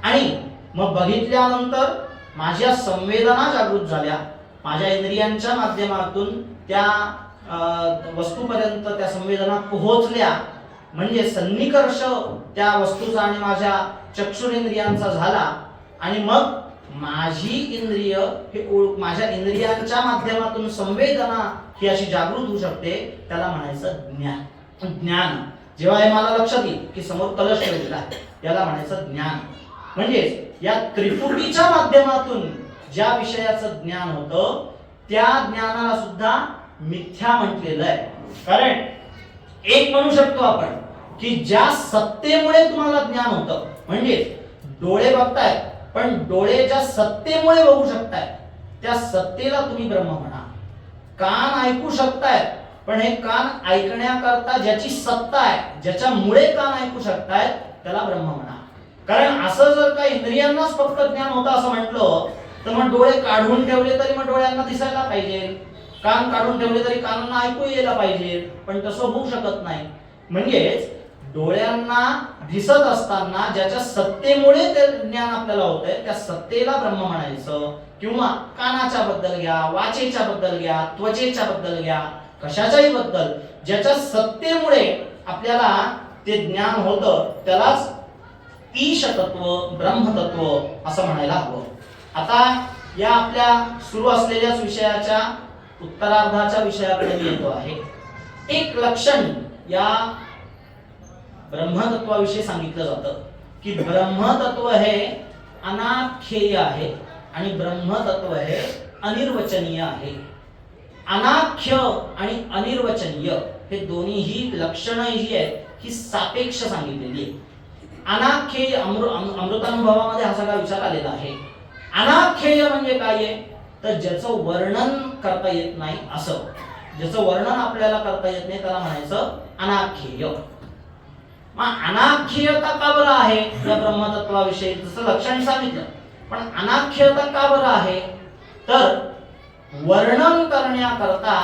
आणि मग बघितल्यानंतर माझ्या संवेदना जागृत झाल्या, माझ्या इंद्रियांच्या माध्यमातून त्या वस्तूपर्यंत त्या संवेदना पोहोचल्या, म्हणजे सन्निकर्ष त्या वस्तूचा आणि माझ्या चक्षुरेंद्रियांचा झाला. आणि मग माझी इंद्रिय हे माझ्या इंद्रियांच्या माध्यमातून संवेदना ही अशी जागृत होऊ शकते, त्याला म्हणायचं ज्ञान. ज्ञान जेव्हा हे मला लक्षात येईल की समोर कलश ठेवलेला आहे, याला म्हणायचं ज्ञान. म्हणजे या त्रिपुटीच्या माध्यमातून ज्या विषयाचं ज्ञान होतं त्या ज्ञानाला सुद्धा मिथ्या म्हटलेलं आहे. कारण एक म्हणू शकतो आपण की ज्या सत्तेमुळे तुम्हाला ज्ञान होतं, म्हणजे डोळे बघतायत पण डोळे ज्या सत्तेमुळे बघू शकतायत त्या सत्तेला तुम्ही ब्रह्म म्हणा. कान ऐकू शकतायत पण हे कान ऐकण्याकरता ज्याची सत्ता आहे, ज्याच्यामुळे कान ऐकू शकतायत त्याला ब्रह्म म्हणा. कारण असं जर का इंद्रियांनाच फक्त ज्ञान होतं असं म्हटलं तर मग डोळे काढून ठेवले तरी मग डोळ्यांना दिसायला पाहिजे, कान काढून ठेवले तरी कानांना ऐकू यायला पाहिजे, पण तसं होऊ शकत नाही. म्हणजेच डोळ्यांना दिसत असताना ज्याच्या सत्तेमुळे ते ज्ञान आपल्याला होतंय त्या सत्तेला ब्रह्म म्हणायचं, किंवा कानाच्या बद्दल घ्या, वाचेच्या बद्दल घ्या, त्वचेच्या बद्दल घ्या, कशाच्याही बद्दल ज्याच्या सत्तेमुळे आपल्याला ते ज्ञान होतं त्यालाच ईशतत्व ब्रह्मतत्व असं म्हणायला हवं. आता या आपल्या सुरू असलेल्याच विषयाच्या उत्तरार्धाच्या विषयाकडे मी येतो आहे. एक लक्षण या ब्रह्मतत्वाविषयी सांगितलं जातं की ब्रह्मतत्व हे अनाख्येय आहे आणि ब्रह्मतत्व हे अनिर्वचनीय आहे. अनाख्य आणि अनिर्वचनीय हे दोन्हीही लक्षणं जी आहेत ही सापेक्ष सांगितलेली आहे. अनाख्येय अमृतानुभवामध्ये हा सगळा विचार आलेला आहे. अनाख्येय म्हणजे काय आहे तर ज्याचं वर्णन करता येत नाही, असं ज्याचं वर्णन आपल्याला करता येत नाही त्याला म्हणायचं अनाख्येय. मग अनाख्यता का बरं आहे या ब्रह्मतत्वाविषयी जसं लक्षण सांगितलं, पण अनाख्यता का बरं आहे तर वर्णन करण्याकरता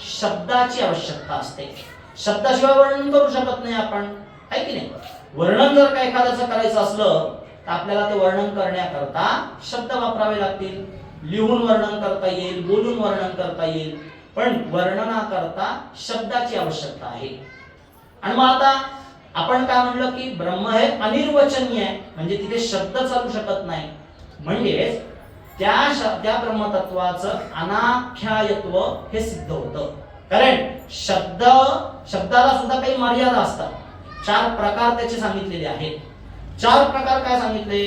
शब्दाची आवश्यकता असते. शब्दाशिवाय वर्णन करू शकत नाही आपण, आहे की नाही. वर्णन जर का एखाद्याचं करायचं असलं तर आपल्याला ते वर्णन करण्याकरता शब्द वापरावे लागतील. लिहून वर्णन करता येईल, बोलून वर्णन करता येईल, पण वर्णनाकरता शब्दाची आवश्यकता आहे. आणि मग आता आपण काय म्हणलं की ब्रह्म हे अनिर्वचनीय आहे, म्हणजे तिथे शब्द चालू शकत नाही. म्हणजेच त्या ब्रह्मतत्वाचं अनाख्यायत्व हे सिद्ध होतं. कारण शब्दाला सुद्धा काही मर्यादा असतात. 4 प्रकार त्याचे सांगितलेले आहेत. 4 प्रकार काय सांगितले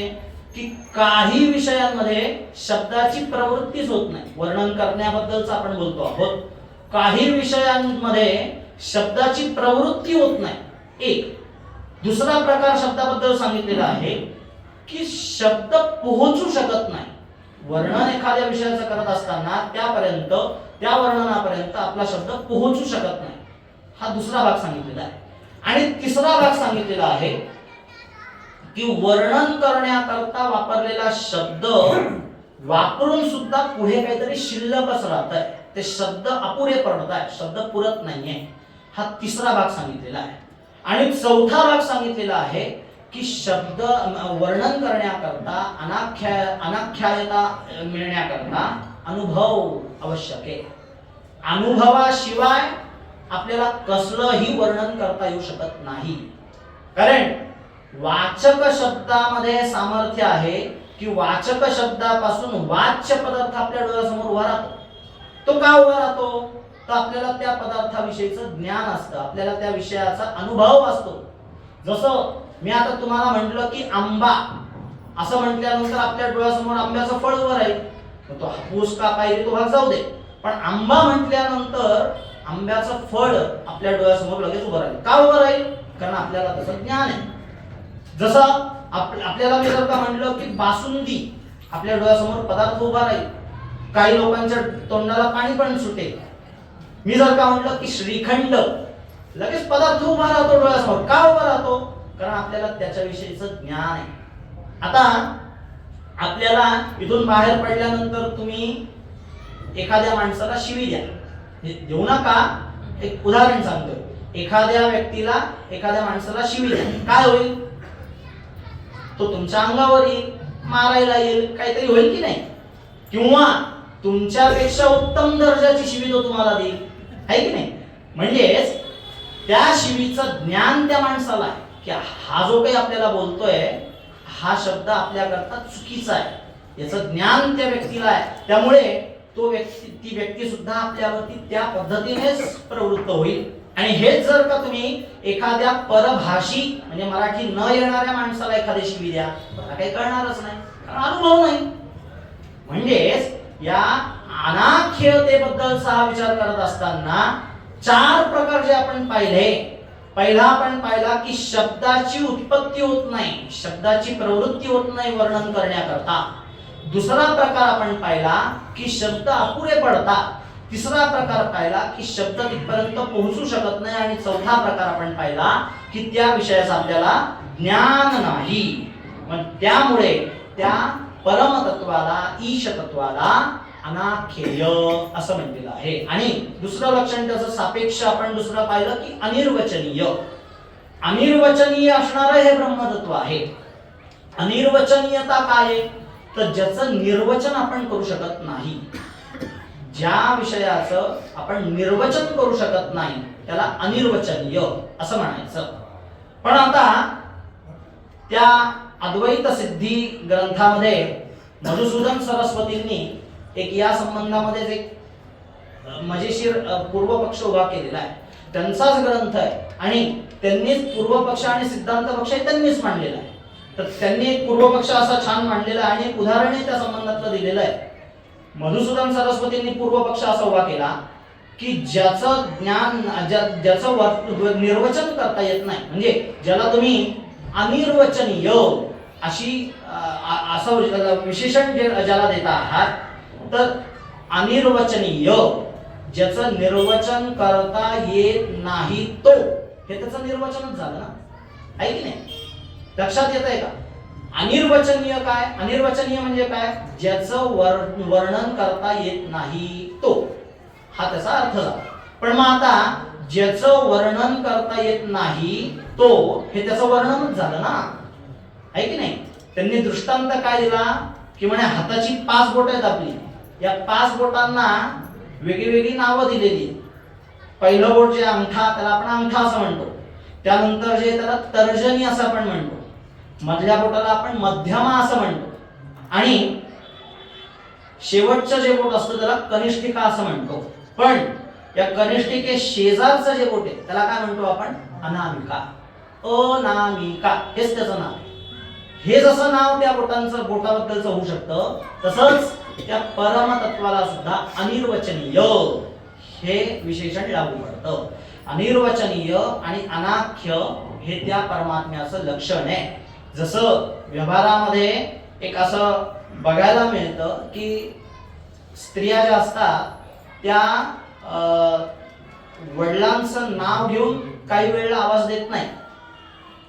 की काही विषयांमध्ये शब्दाची प्रवृत्तीच होत नाही. वर्णन करण्याबद्दलच आपण बोलतो आहोत. काही विषयांमध्ये शब्दाची प्रवृत्ती होत नाही. एक. दुसरा प्रकार शब्दाबद्दल सांगितलेला आहे की शब्द पोहोचू शकत नाही. वर्णन एखाद्या विषयाचं करत असताना त्या वर्णनापर्यंत आपला शब्द पोहोचू शकत नाही. हा दुसरा भाग सांगितलेला आहे. आणि तिसरा भाग सांगितलेला आहे की वर्णन करण्याकरता वापरलेला शब्द वापरून सुद्धा पुढे काहीतरी शिल्लकच राहतंय, ते शब्द अपुरे पडताय, शब्द पुरत नाहीये. हा तिसरा भाग सांगितलेला आहे. आणि चौथा भाग सांगितलेला आहे की शब्द वर्णन करण्याकरता अनाख्यायता मिळण्याकरता अनुभव आवश्यक आहे. अनुभवाशिवाय आपल्याला कसलंही वर्णन करता येऊ शकत नाही. कारण वाचक शब्दामध्ये सामर्थ्य आहे की वाचक शब्दापासून वाच्य पदार्थ आपल्या डोळ्यासमोर उभा राहतो. तो का उभा राहतो तर आपल्याला त्या पदार्थाविषयीचं ज्ञान असतं, आपल्याला त्या विषयाचा अनुभव असतो. जसं मी आता तुम्हाला म्हटलं की आंबा असं म्हटल्यानंतर आपल्या डोळ्यासमोर आंब्याचं फळ उभं राहील. तो हापूस का पायरी तो भाग जाऊ दे, पण आंबा म्हटल्यानंतर आंब्याचं फळ आपल्या डोळ्यासमोर लगेच उभं राहील. का उभं राहील? कारण आपल्याला त्याचं ज्ञान आहे. जसं आपल्याला मी जर का म्हटलं की बासुंदी आपल्या डोळ्यासमोर पदार्थ उभा राहील, काही लोकांच्या तोंडाला पाणी पण सुटेल. मी जर का म्हटलं की श्रीखंड, लगेच पदार्थ उभा राहतो डोळ्यासमोर. का उभा राहतो? कारण आपल्याला त्याच्याविषयीचं ज्ञान आहे. आता आपल्याला इथून बाहेर पडल्यानंतर तुम्ही एखाद्या माणसाला शिवी द्या, देऊ नका. एक उदाहरण सांगतो. एखाद्या व्यक्तीला एखाद्या माणसाला शिवी द्या, काय होईल? तो तुमच्या अंगावर येईल, मारायला येईल, काहीतरी होईल की नाही? किंवा तुमच्यापेक्षा उत्तम दर्जाची शिवी तो तुम्हाला देईल, आहे की नाही? म्हणजेच त्या शिवीचं ज्ञान त्या माणसाला आहे की हा जो काही आपल्याला बोलतोय हा शब्द आपल्याकरता चुकीचा आहे, याचं ज्ञान त्या व्यक्तीला आहे. त्यामुळे ती व्यक्ती सुद्धा आपल्यावरती त्या पद्धतीनेच प्रवृत्त होईल. आणि हेच जर का तुम्ही एखाद्या परभाषी म्हणजे मराठी न येणाऱ्या माणसाला एखादी शिवी द्या, मला काही कळणारच नाही, कारण अनुभव नाही. म्हणजेच या अनाख्यतेबद्दलचा हा विचार करत असताना 4 प्रकार जे आपण पाहिले. पहिला आपण पाहिला की शब्दाची उत्पत्ती होत नाही, शब्दाची प्रवृत्ती होत नाही वर्णन करण्याकरता. दुसरा प्रकार आपण पाहिला की शब्द अपुरे पडतात. तिसरा प्रकार पाहिला की शब्द तिथपर्यंत पोहोचू शकत नाही. आणि चौथा प्रकार आपण पाहिला की त्या विषयाचं आपल्याला ज्ञान नाही. मग त्यामुळे त्या परमतत्वाला ईशतत्वाला अनाख्येय असं म्हटलेलं आहे. आणि दुसरं लक्षण त्याचं सापेक्ष आपण दुसरं पाहिलं की अनिर्वचनीय. अनिर्वचनीय असणारं हे ब्रह्मतत्व आहे. अनिर्वचनीयता काय आहे? तर ज्याचं निर्वचन आपण करू शकत नाही, ज्या विषयाचं आपण निर्वचन करू शकत नाही त्याला अनिर्वचनीय असं म्हणायचं. पण आता त्या अद्वैत सिद्धी ग्रंथामध्ये मधुसूदन सरस्वतींनी एक या संबंधामध्ये एक मजेशीर पूर्वपक्ष उभा केलेला आहे. त्यांचाच ग्रंथ आहे आणि त्यांनीच पूर्वपक्ष आणि सिद्धांत पक्ष त्यांनीच मांडलेला आहे. तर त्यांनी एक पूर्वपक्ष असा छान मांडलेला आहे आणि एक उदाहरणही त्या संबंधातलं दिलेलं आहे. मधुसूदन सरस्वतींनी पूर्वपक्ष असा उभा केला की ज्याचं ज्ञान ज्याचं निर्वचन करता येत नाही, म्हणजे ज्याला तुम्ही अनिर्वचनीय अशी असं विशेषण ज्याला देता आहात, तर अनिर्वचनीय ज्याचं निर्वचन करता येत नाही तो, हे त्याचं निर्वचनच झालं ना, आहे की नाही? लक्षात येत आहे का? अनिर्वचनीय काय? अनिर्वचनीय म्हणजे काय? ज्याचं वर्णन करता येत नाही तो, हा त्याचा अर्थ झाला. पण मग आता ज्याचं वर्णन करता येत नाही तो, हे त्याचं वर्णनच झालं ना, आहे की नाही? त्यांनी दृष्टांत काय दिला की म्हणे हाताची 5 बोट आहेत आपली, या 5 बोटांना वेगळी नावं दिलेली. पहिलं बोट जे अंगठा, त्याला आपण अंगठा असं म्हणतो. त्यानंतर जे त्याला तर्जनी असं आपण म्हणतो. मधल्या बोटाला आपण मध्यमा असं म्हणतो. आणि शेवटचं जे बोट असतं त्याला कनिष्ठिका असं म्हणतो. पण या कनिष्ठिके शेजारचं जे बोट आहे त्याला काय म्हणतो आपण? अनामिका. अनामिका हेच त्याचं नाव. हे जसं नाव त्या बोटाबद्दलचं होऊ शकतं, तसंच त्या परमतत्वाला सुद्धा अनिर्वचनीय हे विशेषण लागू पडतं. अनिर्वचनीय आणि अनाख्य हे त्या परमात्म्याचं लक्षण आहे. जसं व्यवहारामध्ये एक असं बघायला मिळतं की स्त्रिया ज्या असतात त्या वडिलांचं नाव घेऊन काही वेळेला आवाज देत नाही,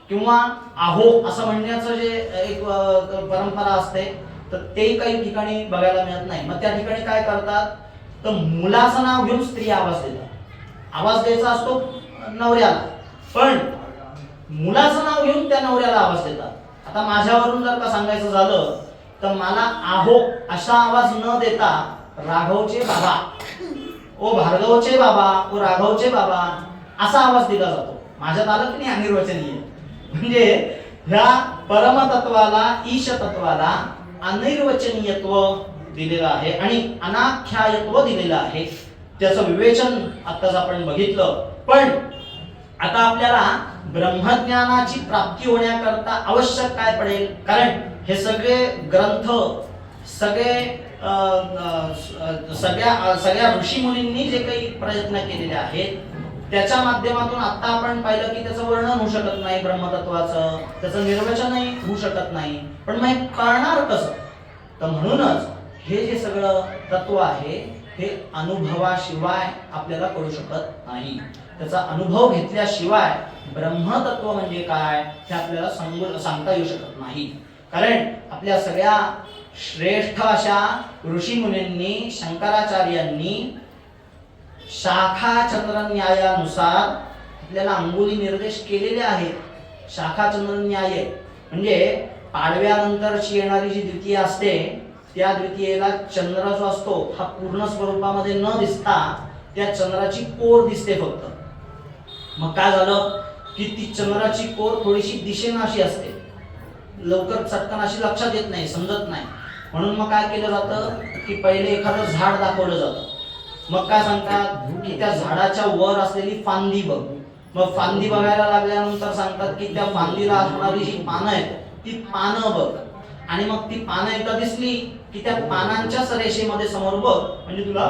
किंवा आहो असं म्हणण्याचं जे एक परंपरा असते, तर ते काही ठिकाणी बघायला मिळत नाही. मग त्या ठिकाणी काय करतात, तर मुलाचं नाव घेऊन स्त्री आवाज देतात. आवाज द्यायचा असतो नवऱ्याला, पण मुलाचं नाव घेऊन त्या नवऱ्याला आवाज देतात. आता माझ्यावरून जर का सांगायचं झालं तर मला आहो असा आवाज न देता राघवचे बाबा, ओ भार्गवचे बाबा, ओ राघवचे बाबा असा आवाज दिला जातो. माझ्यात आलं की नाही अनिर्वचनीय? म्हणजे ह्या परमतत्वाला, ईश तत्वाला अनिर्वचनीयत्व दिलेलं आहे आणि अनाख्यायत्व दिलेलं आहे. त्याचं विवेचन आताच आपण बघितलं. पण आता आपल्याला ब्रह्मज्ञानाची प्राप्ती होण्याकरता आवश्यक काय पडेल? कारण हे सगळे ग्रंथ, सगळ्या ऋषी मुनींनी जे काही प्रयत्न केलेले आहेत त्याच्या माध्यमातून आता आपण पाहिलं की त्याचं वर्णन होऊ शकत नाही ब्रह्मतत्वाचं, त्याचं निर्वचनही होऊ शकत नाही. पण मग हे कळणार कसं? तर म्हणूनच हे जे सगळं तत्व आहे हे अनुभवाशिवाय आपल्याला कळू शकत नाही. त्याचा अनुभव घेतल्याशिवाय ब्रह्मतत्व म्हणजे काय हे आपल्याला सांगता येऊ शकत नाही. कारण आपल्या सगळ्या श्रेष्ठ अशा ऋषी मुनींनी, शंकराचार्यांनी शाखा चंद्र न्यायानुसार आपल्याला अंगुली निर्देश केलेले आहेत. शाखा चंद्र न्याय म्हणजे पाडव्यानंतरची येणारी जी द्वितीय असते, त्या द्वितीयेला चंद्र जो असतो हा पूर्ण स्वरूपामध्ये न दिसता त्या चंद्राची कोर दिसते फक्त. मग काय झालं की ती चंद्राची कोर थोडीशी दिशेनं अशी असते, लवकर चटकन अशी लक्षात येत नाही, समजत नाही. म्हणून मग काय केलं जातं की पहिले एखादं झाड दाखवलं जातं. मग काय सांगतात की त्या झाडाच्या वर असलेली फांदी बघ. मग फांदी बघायला लागल्यानंतर सांगतात की त्या फांदीला असणारी जी पानं आहेत ती पानं बघ. आणि मग ती पानं एकदा दिसली की त्या पानांच्याच रेषेमध्ये समोर बघ, म्हणजे तुला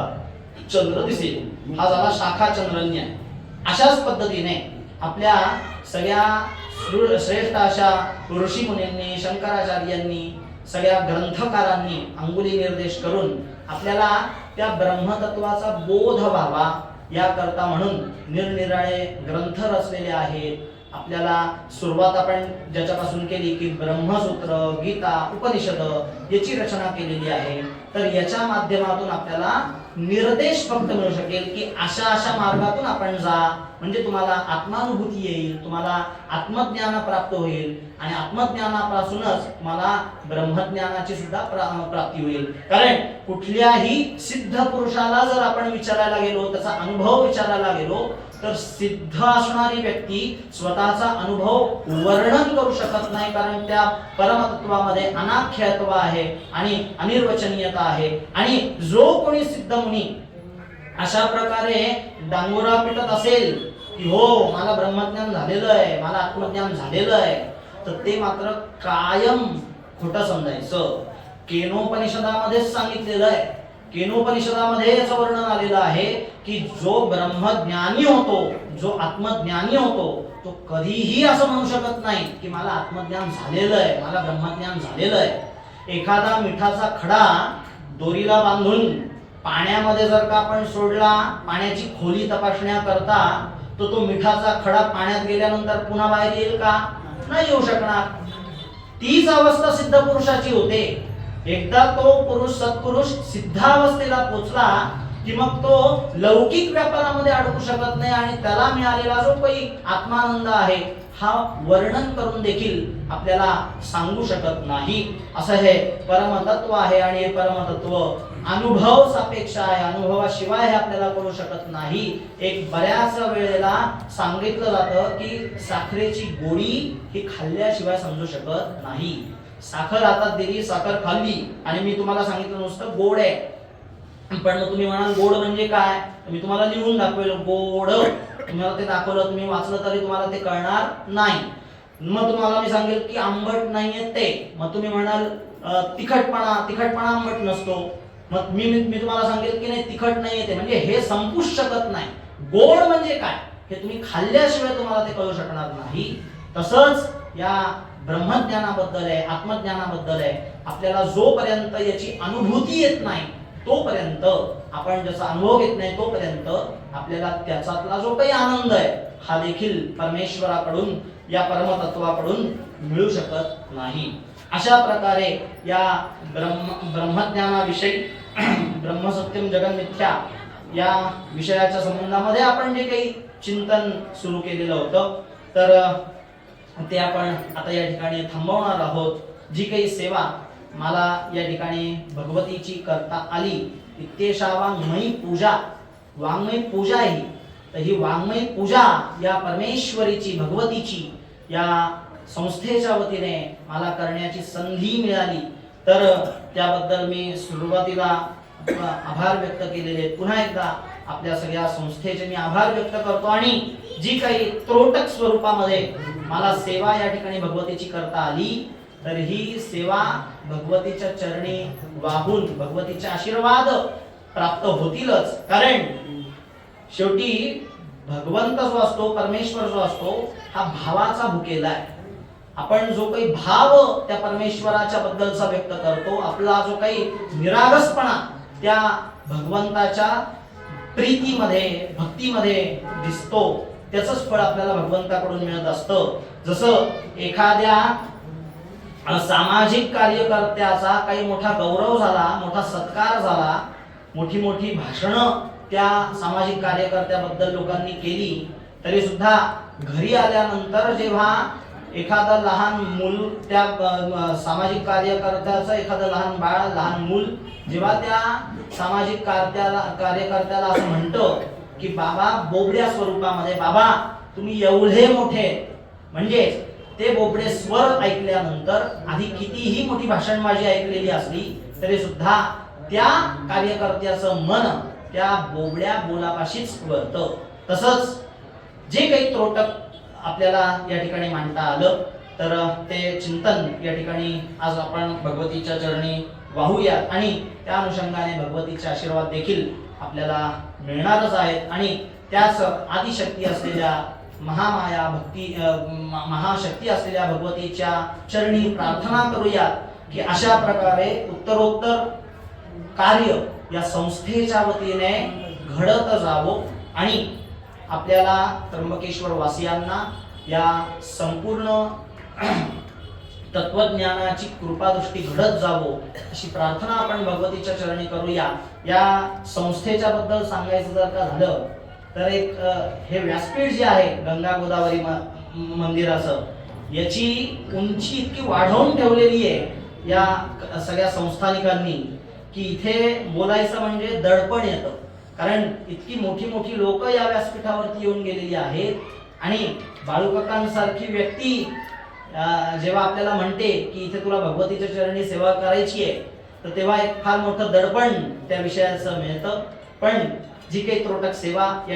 चंद्र दिसेल. हा झाला शाखा चंद्रन्याय. अशाच पद्धतीने आपल्या सगळ्या श्रेष्ठ अशा ऋषी मुनींनी, शंकराचार्यांनी, सगळ्या ग्रंथकारांनी अंगुली निर्देश करून आपल्याला त्या ब्रह्मतत्वाचा बोध व्हावा याकरता म्हणून निरनिराळे ग्रंथ रचलेले आहेत. आपल्याला सुरुवात आपण ज्याच्यापासून केली की ब्रह्मसूत्र, गीता, उपनिषद याची रचना केलेली आहे. तर याच्या माध्यमातून आपल्याला निर्देश फक्त मिळू शकेल की अशा अशा मार्गातून आपण जा, म्हणजे तुम्हाला आत्मानुभूती येईल, तुम्हाला आत्मज्ञान प्राप्त होईल आणि आत्मज्ञानापासूनच तुम्हाला ब्रह्मज्ञानाची सुद्धा प्राप्ती होईल. कारण कुठल्याही सिद्ध पुरुषाला जर आपण विचारायला गेलो, त्याचा अनुभव विचारायला गेलो, तर सिद्ध असणारी व्यक्ती स्वतःचा अनुभव वर्णन करू शकत नाही. कारण त्या परमतत्वामध्ये अनाख्यत्व आहे आणि अनिर्वचनीयता आहे. आणि जो कोणी सिद्ध मुनी अशा प्रकारे डांगोरा पिटत असेल की हो मला ब्रह्मज्ञान झालेलं आहे, मला आत्मज्ञान झालेलं आहे, तर ते मात्र कायम खोटं समजायचं. केनोपनिषदामध्येच सांगितलेलं आहे, केनोपनिषदामध्ये याचं वर्णन आलेलं आहे की जो ब्रह्मज्ञानी होतो, जो आत्मज्ञानी होतो, तो कधीही असं म्हणू शकत नाही की मला आत्मज्ञान झालेलं आहे, मला ब्रह्मज्ञान झालेलं आहे. एखादा मिठाचा खडा दोरीला बांधून पाण्यामध्ये जर का आपण सोडला, पाण्याची खोली तपासण्या करता, तर तो मिठाचा खडा पाण्यात गेल्यानंतर पुन्हा बाहेर येईल का? नाही येऊ शकणार. तीच अवस्था सिद्ध पुरुषाची होते. एकदा तो पुरुष सत्पुरुष सिद्धावस्थेला पोचला की मग तो लौकिक व्यापारामध्ये अडकू शकत नाही आणि त्याला मिळालेला जो काही आत्मानंद आहे हा वर्णन करून देखील आपल्याला सांगू शकत नाही. असं हे परमतत्व आहे आणि हे परमतत्व अनुभव सापेक्ष आहे. अनुभवाशिवाय हे आपल्याला कळू शकत नाही. एक बऱ्याच वेळेला सांगितलं जातं की साखरेची गोडी ही खाल्ल्याशिवाय समजू शकत नाही. साखर हातात दिली, साखर खाल्ली आणि मी तुम्हाला सांगितलं नुसतं गोड आहे, पण मग तुम्ही म्हणाल गोड म्हणजे काय, मी तुम्हाला लिहून दाखवेल गोड, तुम्हाला ते दाखवलं, तुम्ही वाचलं तरी तुम्हाला ते कळणार नाही. मग तुम्हाला मी सांगेल की आंबट नाहीये ते, मग तुम्ही म्हणाल तिखटपणा आंबट नसतो. मग मी तुम्हाला सांगेल की नाही तिखट नाहीये ते, म्हणजे हे संपूच शकत नाही. गोड म्हणजे काय हे तुम्ही खाल्ल्याशिवाय तुम्हाला ते कळू शकणार नाही. तसंच या ब्रह्मज्ञानाबद्दल आहे, आत्मज्ञानाबद्दल आहे, आपल्याला जोपर्यंत याची अनुभूती येत नाही तोपर्यंत, आपण ज्याचा अनुभव घेत नाही तोपर्यंत आपल्याला त्याच्यातला जो काही आनंद आहे हा देखील परमेश्वराकडून, या परमतत्वाकडून मिळू शकत नाही. अशा प्रकारे या ब्रह्मज्ञानाविषयी ब्रह्मसत्यम जगन्मिथ्या या विषयाच्या संबंधामध्ये आपण जे काही चिंतन सुरू केलेलं होतं, तर ते आपण आता या ठिकाणी थांबवणार आहोत. जी काही सेवा मला या ठिकाणी भगवतीची करता आली, इत्येषा वाङ्मयी पूजा, वाङ्मयी पूजा ही, तर ही वाङ्मयी पूजा या परमेश्वरीची, भगवतीची या संस्थेच्या वतीने मला करण्याची संधी मिळाली, तर त्याबद्दल मी सुरुवातीला आभार व्यक्त केलेले. पुन्हा एकदा आपल्या सगळ्या संस्थेचे मी आभार व्यक्त करतो. आणि जी काही त्रोटक स्वरूपामध्ये मला सेवा या ठिकाणी भगवतीची करता आली, तर ही सेवा भगवतीच्या चरणी वाहून भगवतीचे आशीर्वाद प्राप्त होतीलच. कारण शेवटी भगवंत जो असतो, परमेश्वर जो असतो, हा भावाचा भुकेला आहे. आपण जो काही भाव त्या परमेश्वराच्या बद्दलचा व्यक्त करतो, आपला जो काही निरागसपणा त्या भगवंताच्या प्रीतीमध्ये, भक्तीमध्ये दिसतो, त्याचंच फळ आपल्याला भगवंताकडून मिळत असतं. जसं एखाद्या सामाजिक कार्यकर्त्याचा काही मोठा गौरव झाला, मोठा सत्कार झाला, मोठी मोठी भाषणं त्या सामाजिक कार्यकर्त्याबद्दल लोकांनी केली, तरी सुद्धा घरी आल्यानंतर जेव्हा एखादं लहान मूल, त्या सामाजिक कार्यकर्त्याचं एखादं लहान बाळ, लहान मूल जेव्हा त्या सामाजिक कार्यकर्त्याला असं म्हणतं की बाबा बोबड्या स्वरूपामध्ये, बाबा तुम्ही एवढे मोठे, म्हणजे ते बोबडे स्वर ऐकल्यानंतर आधी कितीही मोठी भाषणबाजी ऐकलेली असली तरी सुद्धा त्या कार्यकर्त्याचं मन त्या बोबड्या बोलापाशीच वळतं. तसंच जे काही त्रोटक आपल्याला या ठिकाणी मांडता आलं, तर ते चिंतन या ठिकाणी आज आपण भगवतीच्या चरणी वाहूया आणि त्या अनुषंगाने भगवतीचे आशीर्वाद देखील आपल्याला मिळणारच आहेत. आणि त्याच आदिशक्ती असलेल्या महामाया भक्ती महाशक्ती असलेल्या भगवतीच्या चरणी प्रार्थना करूया की अशा प्रकारे उत्तरोत्तर कार्य या संस्थेच्या वतीने घडत जावं आणि आपल्याला त्र्यंबकेश्वर वासियांना या संपूर्ण तत्वज्ञानाची कृपादृष्टी घडत जावो अशी प्रार्थना आपण भगवतीच्या चरणी करूया. या संस्थेच्या बद्दल सांगायचं जर का झालं तर एक हे व्यासपीठ जे आहे गंगा गोदावरी मंदिराचं, याची उंची इतकी वाढवून ठेवलेली आहे या सगळ्या संस्थानिकांनी की इथे बोलायचं म्हणजे दडपण येतं. कारण इतकी मोठी मोठी लोक या व्यासपीठावरती येऊन गेलेली आहेत आणि बाळूकाकांसारखी व्यक्ती जेव्हा आपल्याला म्हणते की इथे तुला भगवतीच्या चरणी सेवा करायची आहे, तर तेव्हा एक फार मोठं दडपण त्या विषयाचं मिळतं. पण जी काही त्रोटक सेवा या